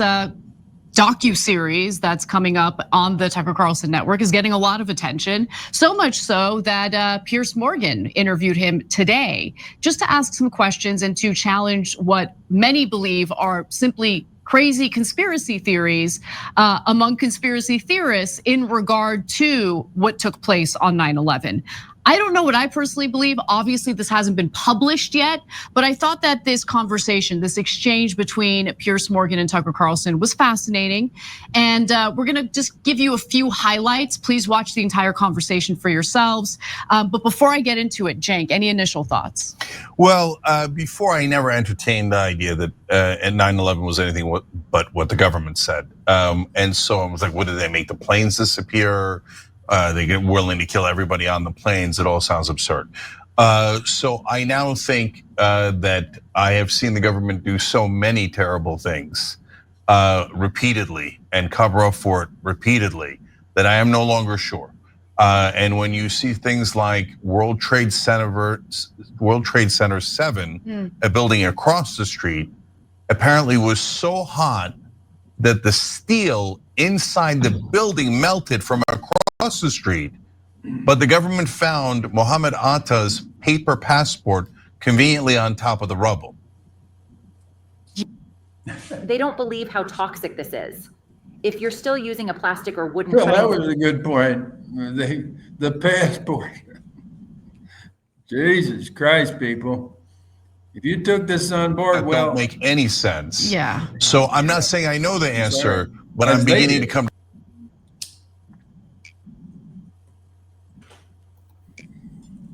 docu-series that's coming up on the Tucker Carlson network is getting a lot of attention. So much so that Piers Morgan interviewed him today just to ask some questions and to challenge what many believe are simply crazy conspiracy theories among conspiracy theorists in regard to what took place on 9/11. I don't know what I personally believe. Obviously, this hasn't been published yet, but I thought that this conversation, this exchange between Piers Morgan and Tucker Carlson was fascinating. And we're gonna just give you a few highlights. Please watch the entire conversation for yourselves. But before I get into it, Cenk, any initial thoughts? Well, before I never entertained the idea that 9/11 was anything but what the government said. And so I was like, what did they make the planes disappear? They get willing to kill everybody on the planes. It all sounds absurd. So I now think that I have seen the government do so many terrible things repeatedly and cover up for it repeatedly that I am no longer sure. And when you see things like World Trade Center 7, a building across the street, apparently was so hot that the steel inside the building melted from across the street, but the government found Mohammed Atta's paper passport conveniently on top of the rubble. They don't believe how toxic this is. If you're still using a plastic or wooden Well, that cutting was a good point. The passport. Jesus Christ, people. If you took this on board, that well, don't make any sense. Yeah. So I'm not saying I know the answer, but I'm beginning to come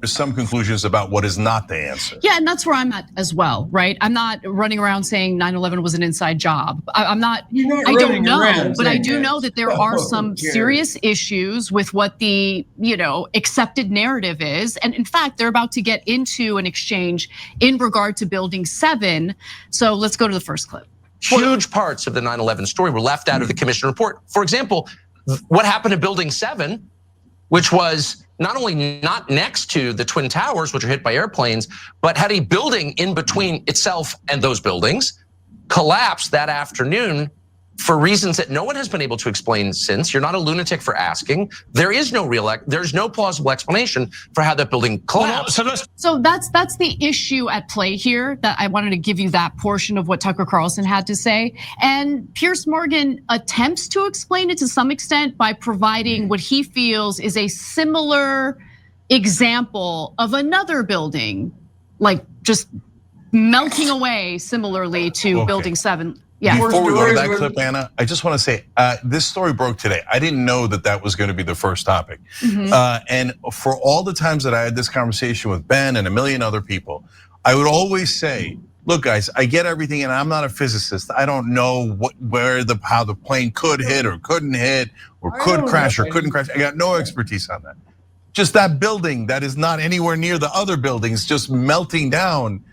to some conclusions about what is not the answer. Yeah, and that's where I'm at as well, right? I'm not running around saying 9/11 was an inside job. I'm not, I don't know, but I do know that there are some serious issues with what the, accepted narrative is. And in fact, they're about to get into an exchange in regard to Building 7. So let's go to the first clip. Huge parts of the 9/11 story were left out of the commission report. For example, what happened to Building 7, which was not only not next to the Twin Towers, which are hit by airplanes, but had a building in between itself and those buildings, collapsed that afternoon for reasons that no one has been able to explain since. You're not a lunatic for asking. There is no there's no plausible explanation for how that building collapsed. So that's the issue at play here, that I wanted to give you that portion of what Tucker Carlson had to say. And Piers Morgan attempts to explain it to some extent by providing what he feels is a similar example of another building, like just melting away similarly to Building 7. Yeah. Before we go to that clip, Anna, I just want to say this story broke today. I didn't know that was going to be the first topic. And for all the times that I had this conversation with Ben and a million other people, I would always say, look, guys, I get everything, and I'm not a physicist. I don't know how the plane could hit or couldn't hit or could crash or couldn't crash. I got no expertise on that. Just that building that is not anywhere near the other buildings just melting down.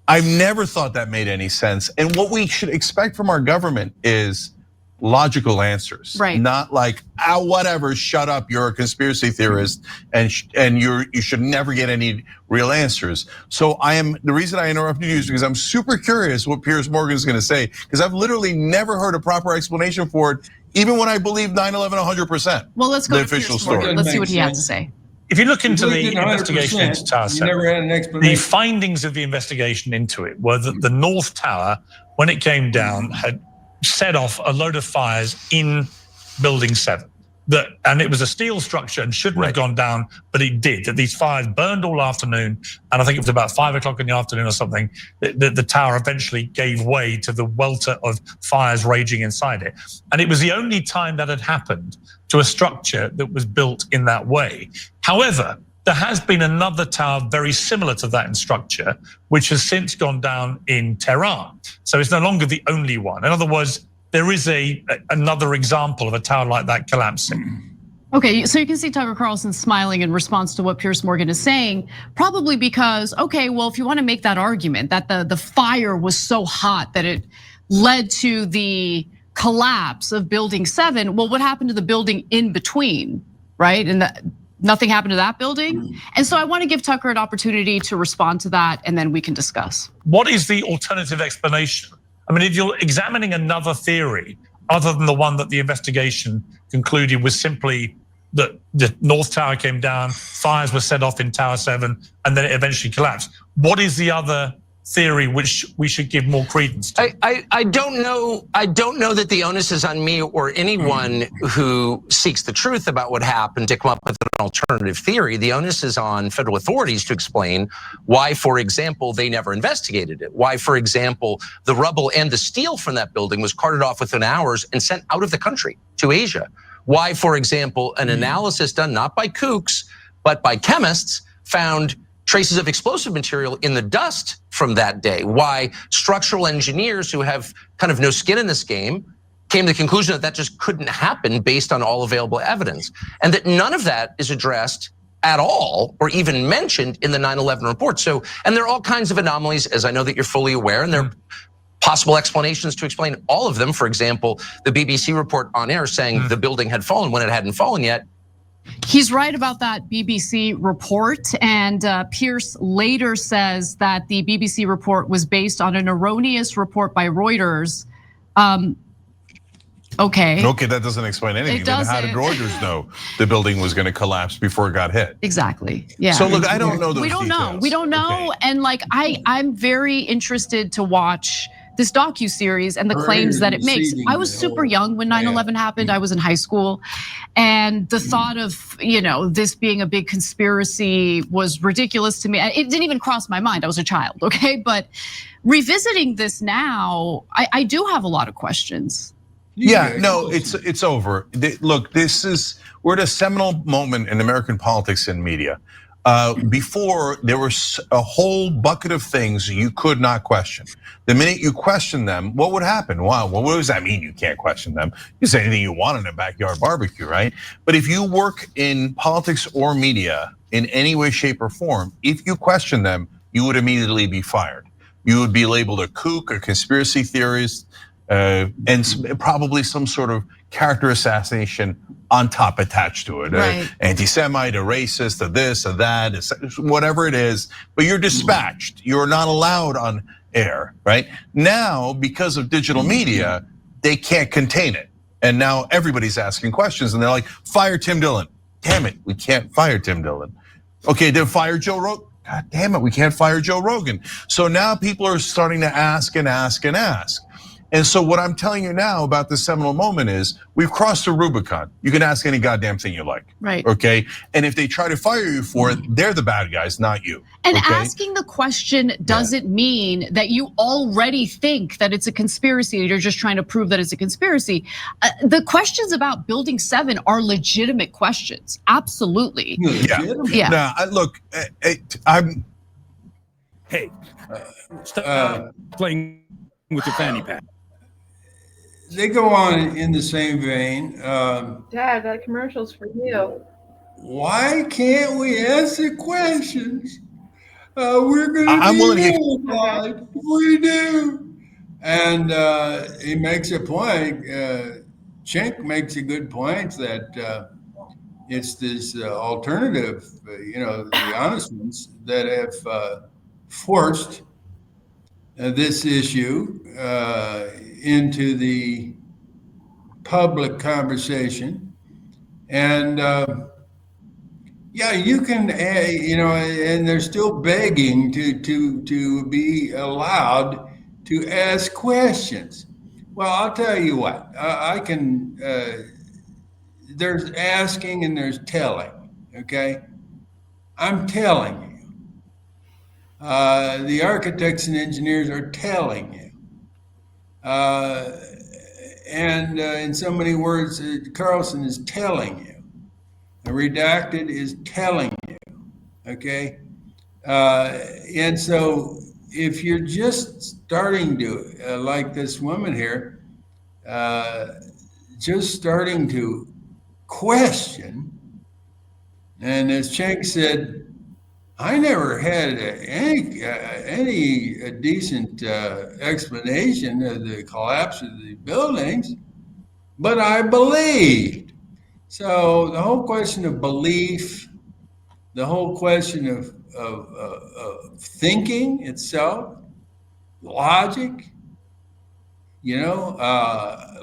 I've never thought that made any sense. And what we should expect from our government is logical answers, right? Not like, whatever, shut up, you're a conspiracy theorist, and you should never get any real answers. So the reason I interrupted you is because I'm super curious what Piers Morgan is going to say, because I've literally never heard a proper explanation for it, even when I believe 9/11 100%. Well, let's go the to official Piers Morgan. story. Let's see what he had to say. If you look into the investigation into Tower 7, the findings of the investigation into it were that the North Tower, when it came down, had set off a load of fires in Building 7. And it was a steel structure and shouldn't have gone down, but it did. That these fires burned all afternoon, and I think it was about 5 o'clock in the afternoon or something, the tower eventually gave way to the welter of fires raging inside it. And it was the only time that had happened to a structure that was built in that way. However, there has been another tower very similar to that in structure, which has since gone down in Tehran. So it's no longer the only one. In other words, there is another example of a tower like that collapsing. Okay, so you can see Tucker Carlson smiling in response to what Piers Morgan is saying, probably because, okay, well, if you want to make that argument that the fire was so hot that it led to the collapse of Building 7, well, what happened to the building in between, right? And nothing happened to that building. And so I want to give Tucker an opportunity to respond to that, and then we can discuss. What is the alternative explanation? I mean, if you're examining another theory other than the one that the investigation concluded was simply that the North Tower came down, fires were set off in Tower 7, and then it eventually collapsed, what is the other theory which we should give more credence to? I don't know. I don't know that the onus is on me or anyone who seeks the truth about what happened to come up with an alternative theory. The onus is on federal authorities to explain why, for example, they never investigated it. Why, for example, the rubble and the steel from that building was carted off within hours and sent out of the country to Asia. Why, for example, an analysis done not by kooks, but by chemists found traces of explosive material in the dust from that day. Why structural engineers who have kind of no skin in this game came to the conclusion that just couldn't happen based on all available evidence. And that none of that is addressed at all or even mentioned in the 9/11 report. So, and there are all kinds of anomalies, as I know that you're fully aware, and there are possible explanations to explain all of them. For example, the BBC report on air saying the building had fallen when it hadn't fallen yet. He's right about that BBC report, and Piers later says that the BBC report was based on an erroneous report by Reuters. Okay, that doesn't explain anything. Then how did Reuters know the building was going to collapse before it got hit? Exactly. Yeah. So look, I don't know those We don't details. know. We don't know, Okay. and like I'm very interested to watch this docuseries and the claims that it makes. I was super young when 9/11 happened. I was in high school. And the thought of, this being a big conspiracy was ridiculous to me. It didn't even cross my mind. I was a child, okay? But revisiting this now, I do have a lot of questions. Yeah, no, it's over. Look, we're at a seminal moment in American politics and media. Before, there was a whole bucket of things you could not question. The minute you question them, what would happen? Wow, well, what does that mean you can't question them? You say anything you want in a backyard barbecue, right? But if you work in politics or media in any way, shape, or form, if you question them, you would immediately be fired. You would be labeled a kook, a conspiracy theorist, and probably some sort of character assassination on top attached to it. Right. Anti-Semite, a racist, a this, a that, whatever it is, but you're dispatched. You're not allowed on air, right? Now, because of digital media, they can't contain it. And now everybody's asking questions and they're like, fire Tim Dillon. Damn it, we can't fire Tim Dillon. Okay, then fire Joe Rogan. God damn it, we can't fire Joe Rogan. So now people are starting to ask and ask and ask. And so what I'm telling you now about this seminal moment is we've crossed the Rubicon. You can ask any goddamn thing you like. Right. Okay. And if they try to fire you for it, they're the bad guys, not you. And okay? asking the question doesn't mean that you already think that it's a conspiracy. You're just trying to prove that it's a conspiracy. The questions about Building 7 are legitimate questions. Absolutely. Yeah. Now, look, I'm. Hey, stop playing with your fanny pack. They go on in the same vein. Dad, that commercial's for you. Why can't we answer questions? We're going to be notified if we do. And he makes a point. Chink makes a good point that it's this alternative, the honest ones that have forced this issue into the public conversation. And you can, and they're still begging to be allowed to ask questions. Well, I'll tell you what, I can, there's asking and there's telling, okay? I'm telling you. The architects and engineers are telling you. And in so many words, Carlson is telling you. Redacted is telling you, okay? And so if you're just starting to, like this woman here, just starting to question, and as Cheng said, I never had any decent explanation of the collapse of the buildings, but I believed. So the whole question of belief, the whole question of thinking itself, logic,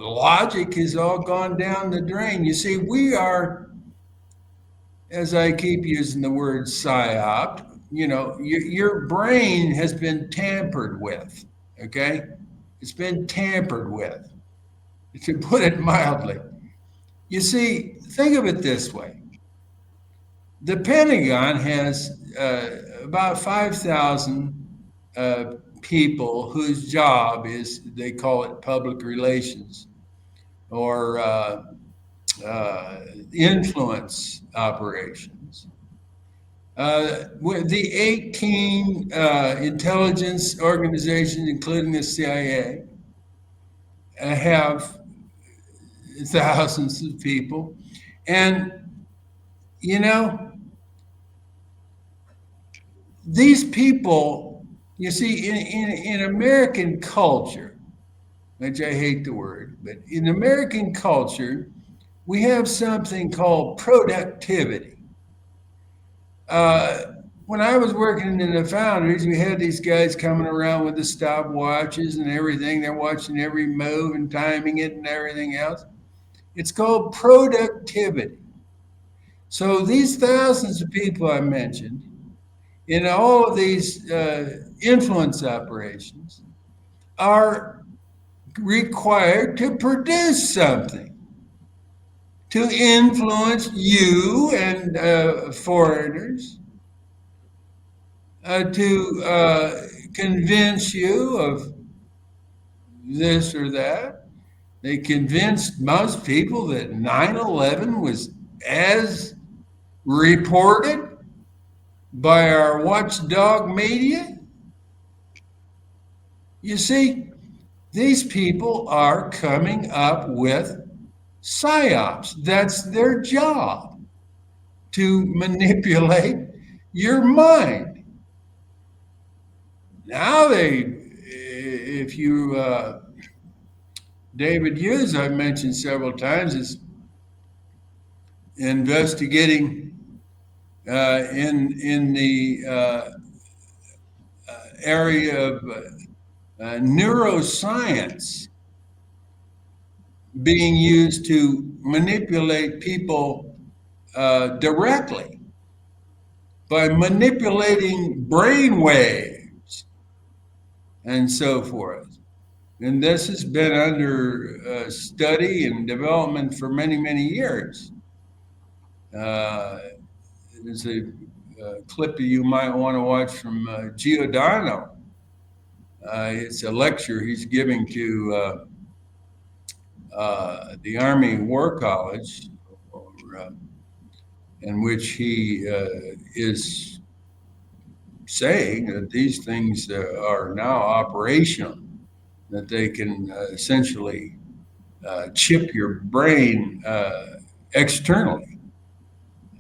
logic has all gone down the drain. You see, we are, as I keep using the word psyop, your brain has been tampered with, okay? It's been tampered with, to put it mildly. You see, think of it this way. The Pentagon has about 5,000 people whose job is, they call it public relations or influence operations. The 18 intelligence organizations, including the CIA, have thousands of people. And, these people, you see, in American culture, which I hate the word, but in American culture, we have something called productivity. When I was working in the foundries, we had these guys coming around with the stopwatches and everything. They're watching every move and timing it and everything else. It's called productivity. So these thousands of people I mentioned, in all of these influence operations, are required to produce something, to influence you and foreigners, to convince you of this or that. They convinced most people that 9/11 was as reported by our watchdog media. You see, these people are coming up with psyops. That's their job, to manipulate your mind. Now if you, David Hughes, I've mentioned several times, is investigating in the area of neuroscience being used to manipulate people directly by manipulating brain waves and so forth. And this has been under study and development for many, many years. There's a clip you might want to watch from Giordano. It's a lecture he's giving to the Army War College, in which he is saying that these things are now operational, that they can essentially chip your brain externally,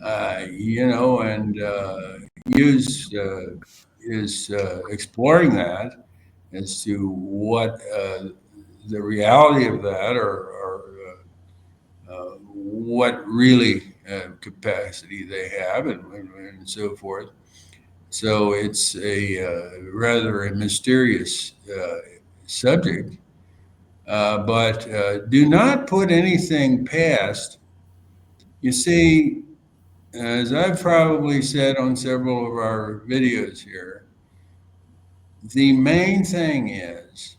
and use is exploring that as to what the reality of that, or what really capacity they have, and so forth. So it's a rather a mysterious subject, but do not put anything past. You see, as I've probably said on several of our videos here, the main thing is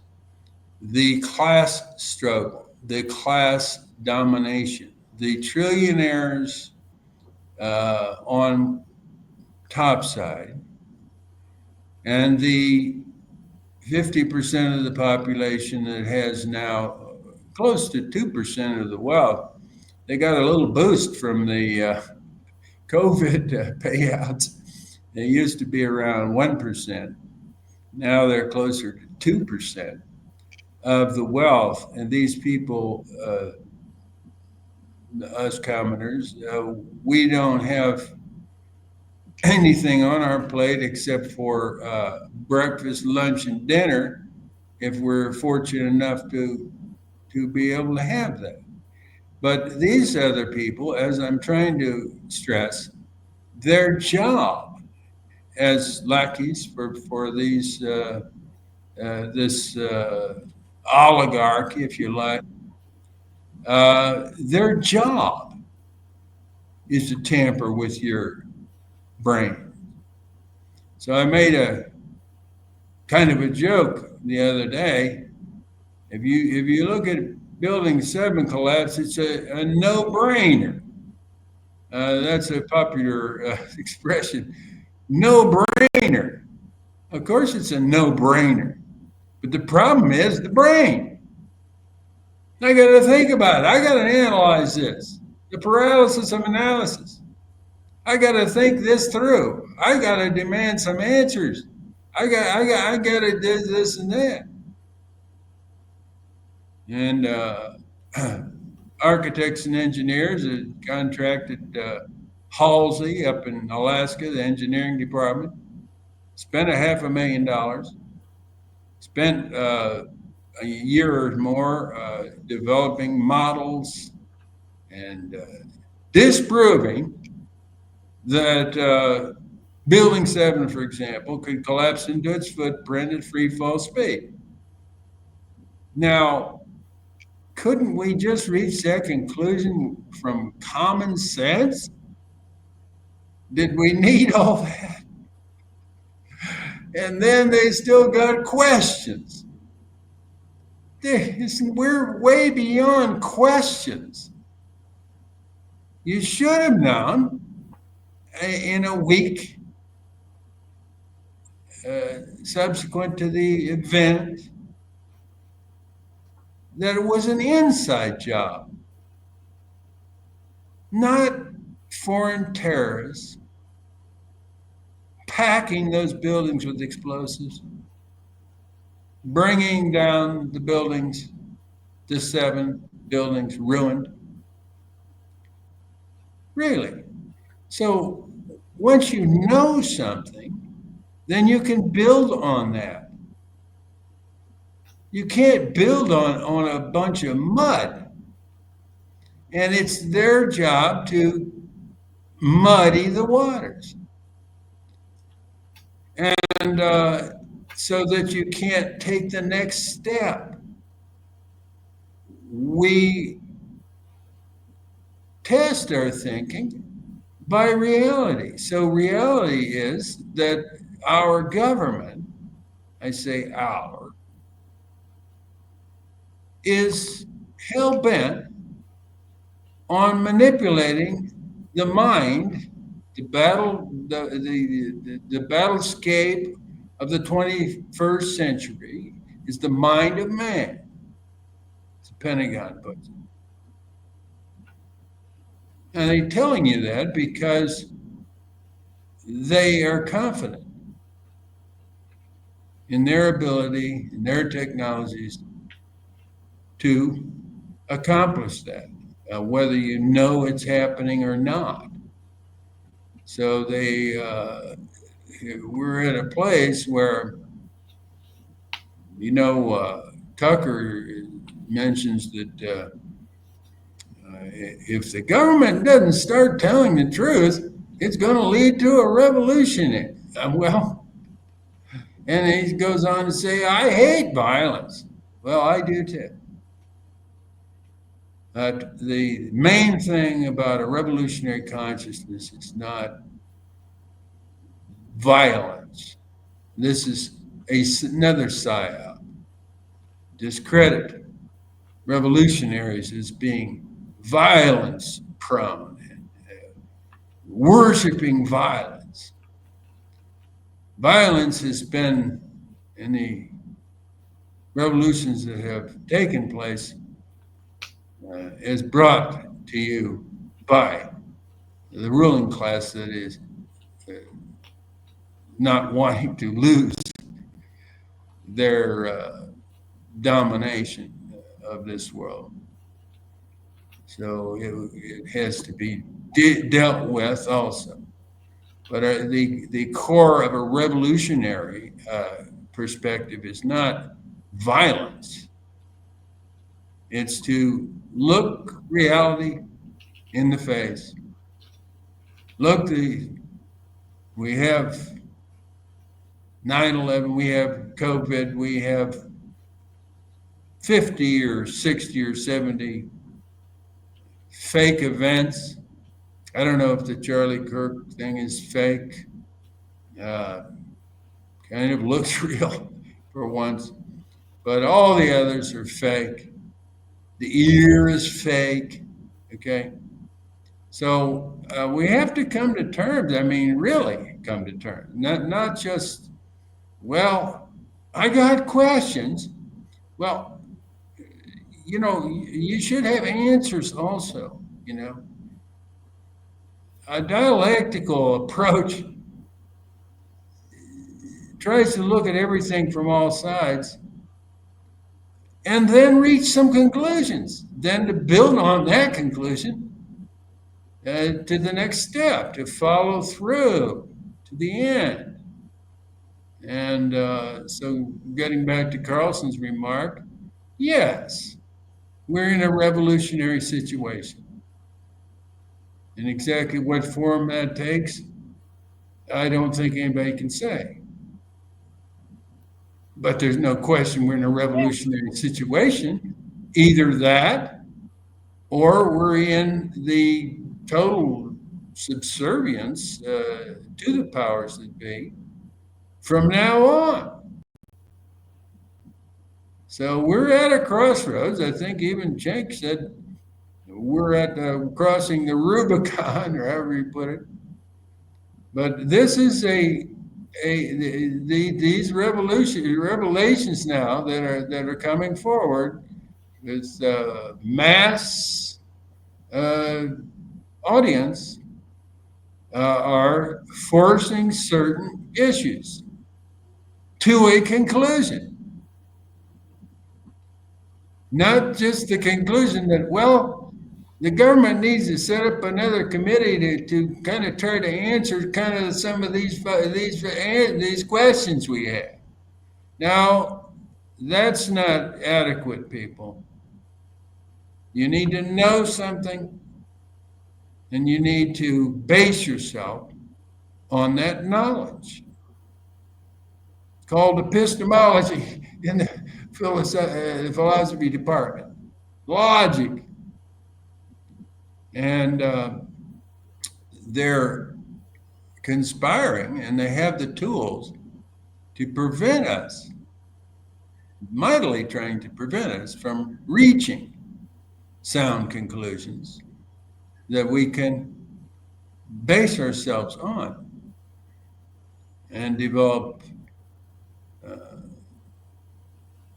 the class struggle, the class domination, the trillionaires on top side, and the 50% of the population that has now close to 2% of the wealth. They got a little boost from the COVID payouts. They used to be around 1%. Now they're closer to 2% of the wealth. And these people, us commoners, we don't have anything on our plate except for breakfast, lunch, and dinner, if we're fortunate enough to be able to have that. But these other people, as I'm trying to stress, their job as lackeys for these this oligarchy, if you like, their job is to tamper with your brain. So I made a kind of a joke the other day. If you look at Building 7 collapse, it's a no-brainer. That's a popular expression. No-brainer. Of course, it's a no-brainer. But the problem is the brain. I got to think about it. I got to analyze this. The paralysis of analysis. I got to think this through. I got to demand some answers. I got to do this and that. And architects and engineers had contracted Halsey up in Alaska, the engineering department, spent $500,000, spent a year or more developing models and disproving that Building 7, for example, could collapse into its footprint at free fall speed. Now, couldn't we just reach that conclusion from common sense? Did we need all that? And then they still got questions. We're way beyond questions. You should have known in a week subsequent to the event that it was an inside job, not foreign terrorists packing those buildings with explosives, bringing down the buildings, the 7 buildings ruined. Really. So once you know something, then you can build on that. You can't build on a bunch of mud. And it's their job to muddy the waters. And so that you can't take the next step. we test our thinking by reality. So reality is that our government, I say our, is hell-bent on manipulating the mind, the battlescape of the 21st century is the mind of man. It's the Pentagon puts it. And they're telling you that because they are confident in their ability, in their technologies to accomplish that, whether you know it's happening or not. So we're at a place where, Tucker mentions that if the government doesn't start telling the truth, it's going to lead to a revolution. And he goes on to say, I hate violence. Well, I do too. The main thing about a revolutionary consciousness is not violence. This is another psyop. Discredit revolutionaries as being violence prone and worshiping violence. Violence has been, in the revolutions that have taken place, is brought to you by the ruling class that is not wanting to lose their domination of this world. So it has to be dealt with also. But the core of a revolutionary perspective is not violence. It's to look reality in the face. We have 9/11, we have COVID, we have 50 or 60 or 70 fake events. I don't know if the Charlie Kirk thing is fake. Kind of looks real for once, but all the others are fake. The ear is fake. Okay. So we have to come to terms. I mean, really come to terms. Not just, well, I got questions. Well, you should have answers also, A dialectical approach tries to look at everything from all sides and then reach some conclusions, then to build on that conclusion to the next step, to follow through to the end. And so getting back to Carlson's remark, yes, we're in a revolutionary situation. And exactly what form that takes, I don't think anybody can say. But there's no question we're in a revolutionary situation. Either that, or we're in the total subservience to the powers that be from now on. So we're at a crossroads. I think even Cenk said we're at crossing the Rubicon, or however you put it. But this is these revelations now that are coming forward with mass audience are forcing certain issues to a conclusion. Not just the conclusion that, well, the government needs to set up another committee to kind of try to answer kind of some of these questions we have. Now, that's not adequate, people. You need to know something, and you need to base yourself on that knowledge. It's called epistemology in the philosophy department. logic. And they're conspiring, and they have the tools to prevent us, mightily trying to prevent us from reaching sound conclusions that we can base ourselves on and develop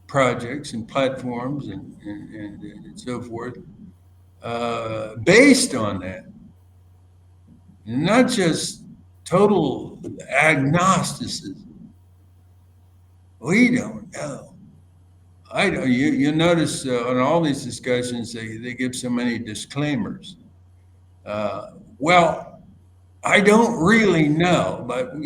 projects and platforms and so forth based on that. And not just total agnosticism. We don't know. I don't. You notice on all these discussions they give so many disclaimers. Well, I don't really know, but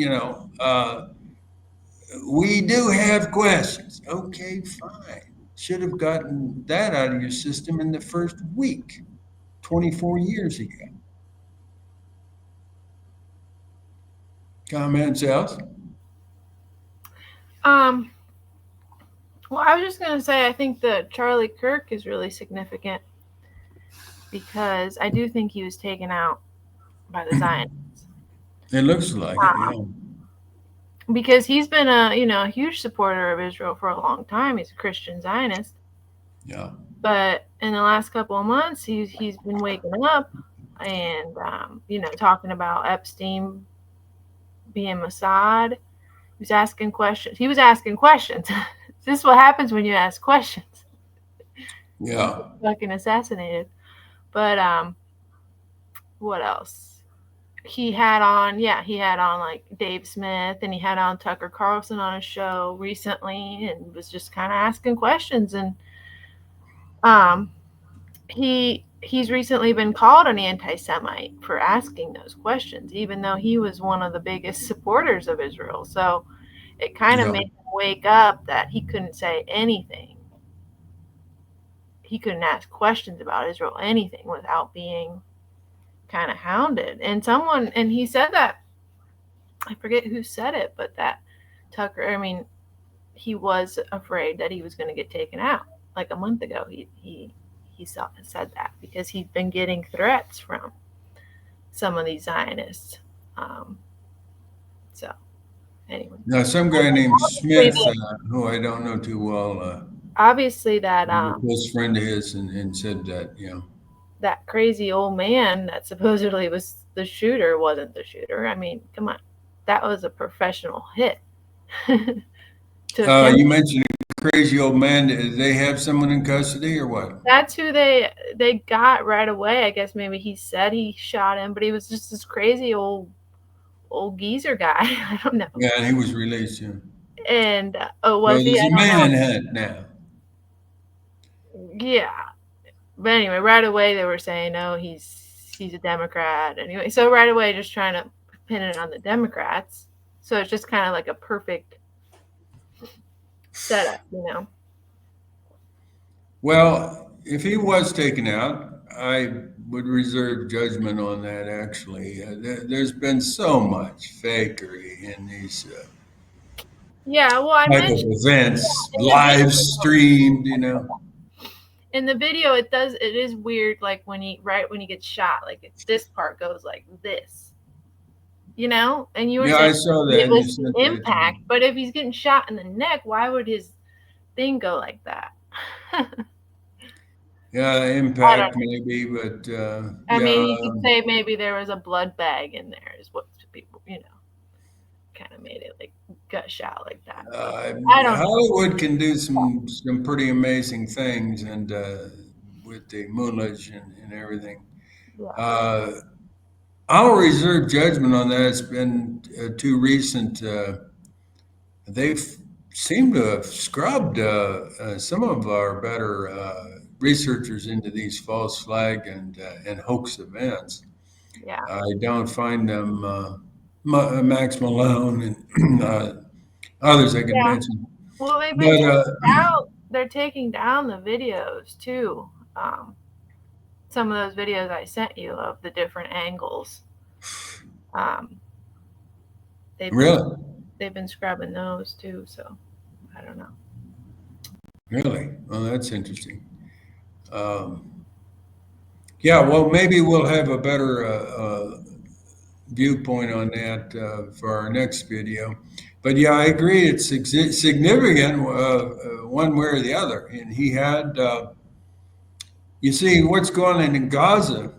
we do have questions. Okay, fine. Should have gotten that out of your system in the first week, 24 years ago. Comments else? Well, I was just going to say, I think that Charlie Kirk is really significant because I do think he was taken out by the Zionists. It looks like it, yeah. Because he's been a huge supporter of Israel for a long time. He's a Christian Zionist. Yeah. But in the last couple of months, he's been waking up and talking about Epstein being Mossad. He was asking questions. This is what happens when you ask questions. Yeah. Fucking assassinated. But what else? He had on like Dave Smith, and he had on Tucker Carlson on a show recently, and was just kind of asking questions. And he's recently been called an anti-Semite for asking those questions, even though he was one of the biggest supporters of Israel. So it kind of made him wake up that he couldn't say anything. He couldn't ask questions about Israel, anything, without being kind of hounded. And he said that, I forget who said it, but that Tucker, he was afraid that he was going to get taken out. Like a month ago, he said that because he'd been getting threats from some of these Zionists. So anyway. Now, some guy named Smith, who I don't know too well, obviously that a close friend of his, and said that, that crazy old man that supposedly was the shooter wasn't the shooter. Come on. That was a professional hit. You mentioned a crazy old man. Did they have someone in custody or what? That's who they got right away. I guess maybe he said he shot him, but he was just this crazy old geezer guy. I don't know. Yeah, and he was released. Yeah. And was he? There's a manhunt now. Yeah. But anyway, right away they were saying, no, he's a Democrat. Anyway, so right away just trying to pin it on the Democrats. So it's just kind of like a perfect setup, Well, if he was taken out, I would reserve judgment on that, actually. There's been so much fakery in these I type of events, live streamed, In the video, it is weird, like when he gets shot, like this part goes like this, and you were saying I saw that. It was the impact, but if he's getting shot in the neck, why would his thing go like that? Yeah, impact maybe, but you could say maybe there was a blood bag in there, is what people, kind of made it like gut shot like that. I don't Hollywood know. can do some pretty amazing things, and with the moonage and everything. Yeah. I'll reserve judgment on that. It's been too recent. They've seemed to have scrubbed some of our better researchers into these false flag and hoax events. Yeah. I don't find them Max Malone and others I can mention. Well, they've been they're taking down the videos too. Some of those videos I sent you of the different angles. They've been scrubbing those too, so I don't know. Really? Well, that's interesting. Yeah, well, maybe we'll have a better viewpoint on that for our next video. But yeah, I agree. It's significant one way or the other. And he had, you see, what's going on in Gaza.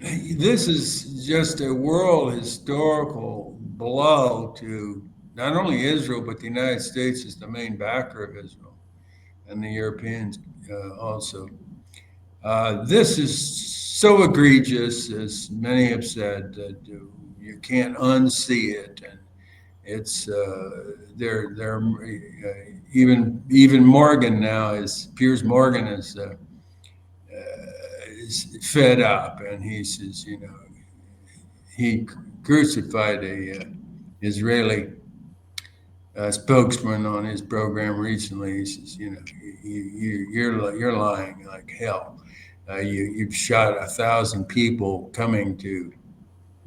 This is just a world historical blow to not only Israel, but the United States is the main backer of Israel, and the Europeans also. This is so egregious, as many have said, that you can't unsee it, and it's they're even Morgan now Piers Morgan is fed up, and he says, he crucified a Israeli spokesman on his program recently. He says, you're lying like hell. You've shot 1,000 people coming to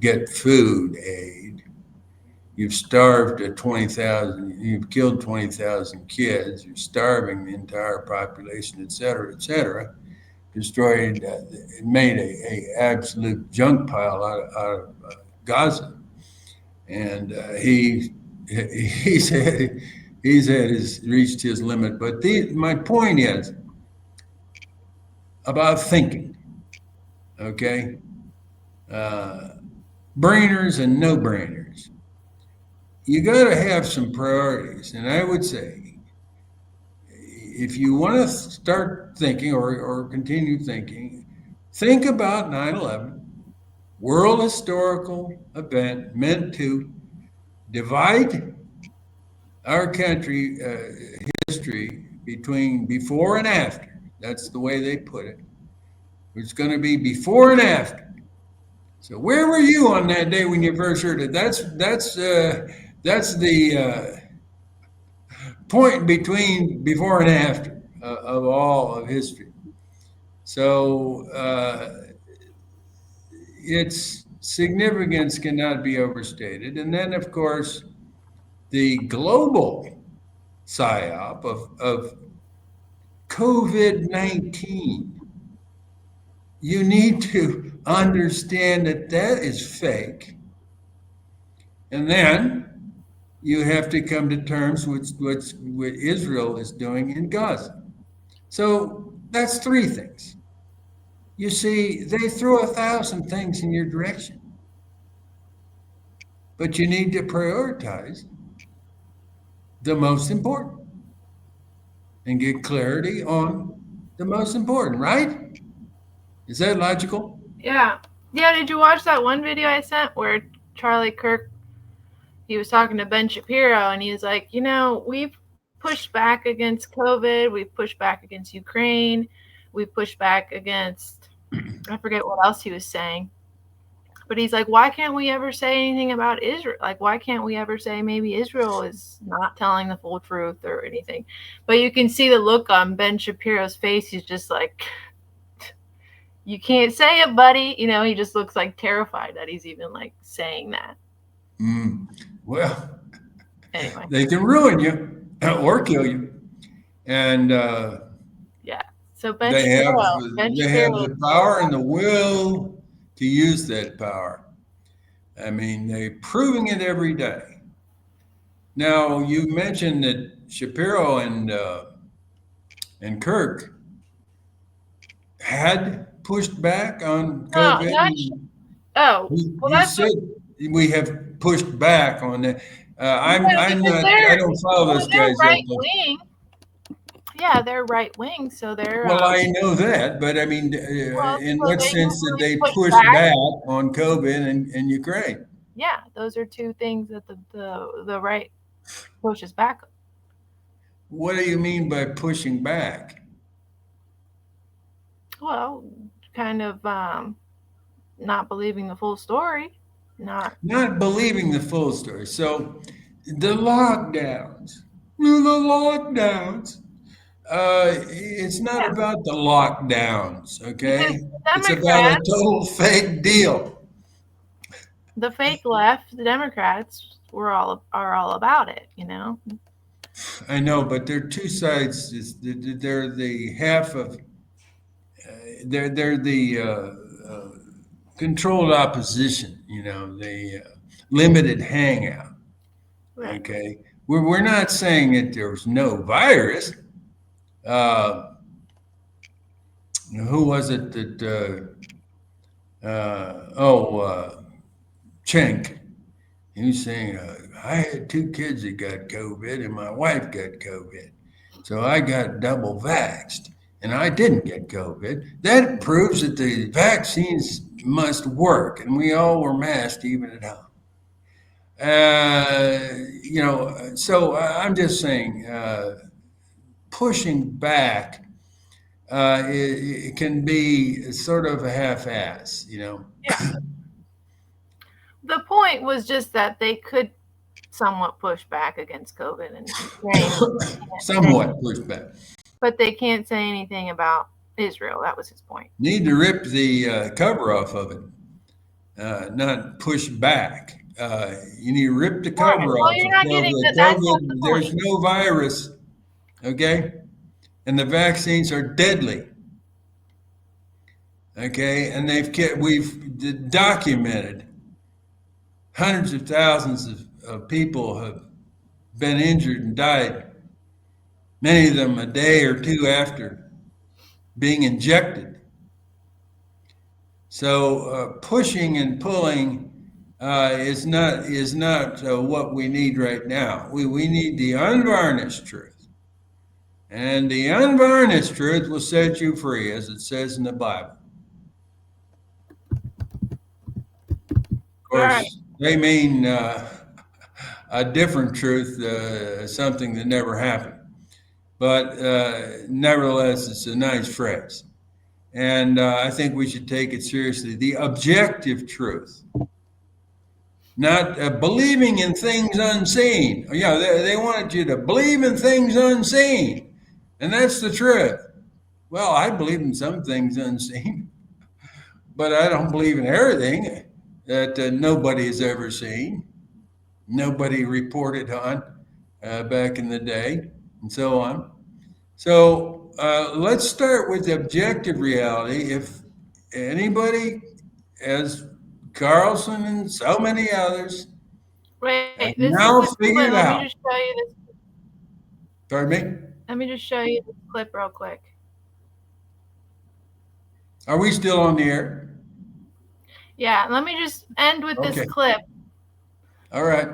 get food aid. You've starved 20,000. You've killed 20,000 kids. You're starving the entire population, et cetera, et cetera. Destroyed, made a absolute junk pile out of Gaza, and he's reached his limit. But my point is about thinking. Okay, brainers and no brainers. You got to have some priorities, and I would say, if you want to start thinking or continue thinking, think about 9/11, world historical event meant to divide our country history between before and after. That's the way they put it. It's going to be before and after. So where were you on that day when you first heard it? That's the point between before and after of all of history. So its significance cannot be overstated. And then, of course, the global psyop of COVID-19. You need to understand that is fake. And then you have to come to terms with what Israel is doing in Gaza. So that's three things. You see, they throw 1,000 things in your direction, but you need to prioritize the most important and get clarity on the most important, right? Is that logical? Yeah. Did you watch that one video I sent where Charlie Kirk, he was talking to Ben Shapiro, and he was like, we've pushed back against COVID, we've pushed back against Ukraine, we've pushed back against, I forget what else he was saying. But he's like, why can't we ever say anything about Israel? Like, why can't we ever say maybe Israel is not telling the full truth or anything? But you can see the look on Ben Shapiro's face. He's just like, you can't say it, buddy. He just looks like terrified that he's even like saying that. Well, anyway, they can ruin you or kill you. And yeah. So Ben they Shapiro, have the power and the will to use that power. I mean, they're proving it every day. Now, you mentioned that Shapiro and Kirk had pushed back on COVID. You said we have pushed back on that. I don't follow those guys. Right wing. Yeah, they're right wing, so they're. Well, I know that, but I mean, in what sense did they push back on COVID and Ukraine? Yeah, those are two things that the right pushes back. What do you mean by pushing back? Well, kind of not believing the full story, not believing the full story. So the lockdowns. It's not about the lockdowns, okay? It's about a total fake deal. The fake left, the Democrats are all about it, I know, but there are two sides. They're the half of. They're the controlled opposition. You know, the limited hangout. Right. Okay, we're not saying that there's no virus. Who was it that? Chink. He was saying, I had two kids that got COVID and my wife got COVID. So I got double vaxxed and I didn't get COVID. That proves that the vaccines must work and we all were masked even at home. So I'm just saying, pushing back it can be sort of a half-ass, Yeah. The point was just that they could somewhat push back against COVID and somewhat push back. But they can't say anything about Israel. That was his point. Need to rip the cover off of it, not push back. You need to rip the cover off. You're not getting that. That's not the point. There's no virus, okay? And the vaccines are deadly. Okay, and we've documented hundreds of thousands of people have been injured and died, many of them a day or two after being injected. So pushing and pulling is not what we need right now. We need the unvarnished truth. And the unvarnished truth will set you free, as it says in the Bible. Of course, they mean a different truth, something that never happened. But nevertheless, it's a nice phrase. And I think we should take it seriously. The objective truth, not believing in things unseen. Yeah, they wanted you to believe in things unseen. And that's the truth. Well, I believe in some things unseen, but I don't believe in everything that nobody has ever seen, nobody reported on back in the day, and so on. So let's start with objective reality. If anybody, as Carlson and so many others, Wait, now figured out. Let me just show you this. Pardon me? Let me just show you this clip real quick. Are we still on the air? Yeah, let me just end with this clip. All right.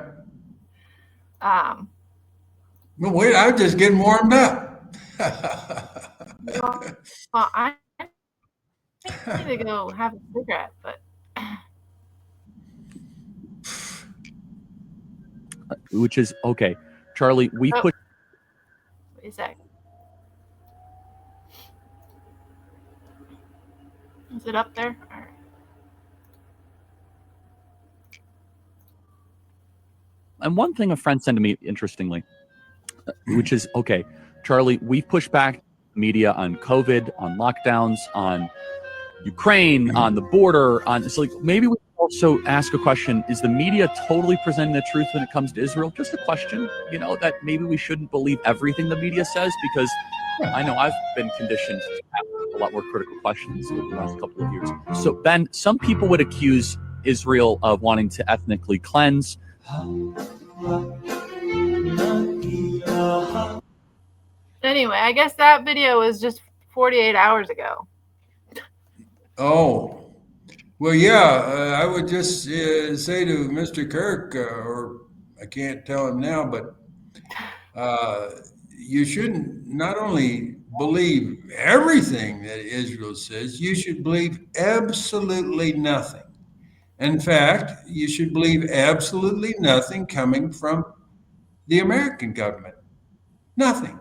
Well, wait, I'm just getting warmed up. Well, I need to go have a cigarette, but. Which is okay, Charlie. We put. Wait a sec. Is it up there? All right. And one thing a friend sent to me, interestingly, which is okay, Charlie. We pushed back media on COVID, on lockdowns, on Ukraine, on the border, on. So like maybe we also ask a question: is the media totally presenting the truth when it comes to Israel? Just a question, that maybe we shouldn't believe everything the media says, because I know I've been conditioned to ask a lot more critical questions over the last couple of years. So Ben, some people would accuse Israel of wanting to ethnically cleanse. Anyway, I guess that video was just 48 hours ago. Oh, well, yeah, I would just say to Mr. Kirk, or I can't tell him now, but you shouldn't not only believe everything that Israel says, you should believe absolutely nothing. In fact, you should believe absolutely nothing coming from the American government. Nothing.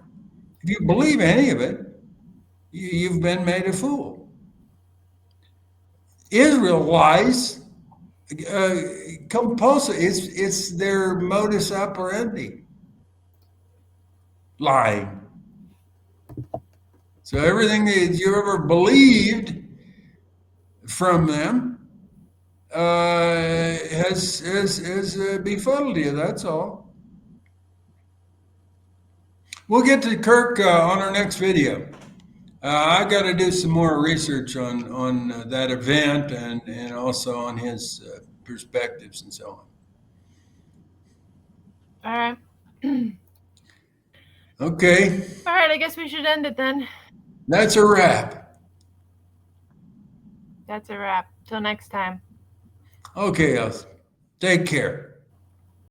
If you believe any of it, you've been made a fool. Israel lies compulsive. It's their modus operandi. Lying. So everything that you ever believed from them has befuddled you. That's all. We'll get to Kirk on our next video. I got to do some more research on that event and also on his perspectives and so on. All right. Okay. All right, I guess we should end it then. That's a wrap. That's a wrap. Till next time. Okay, Elsa. Take care.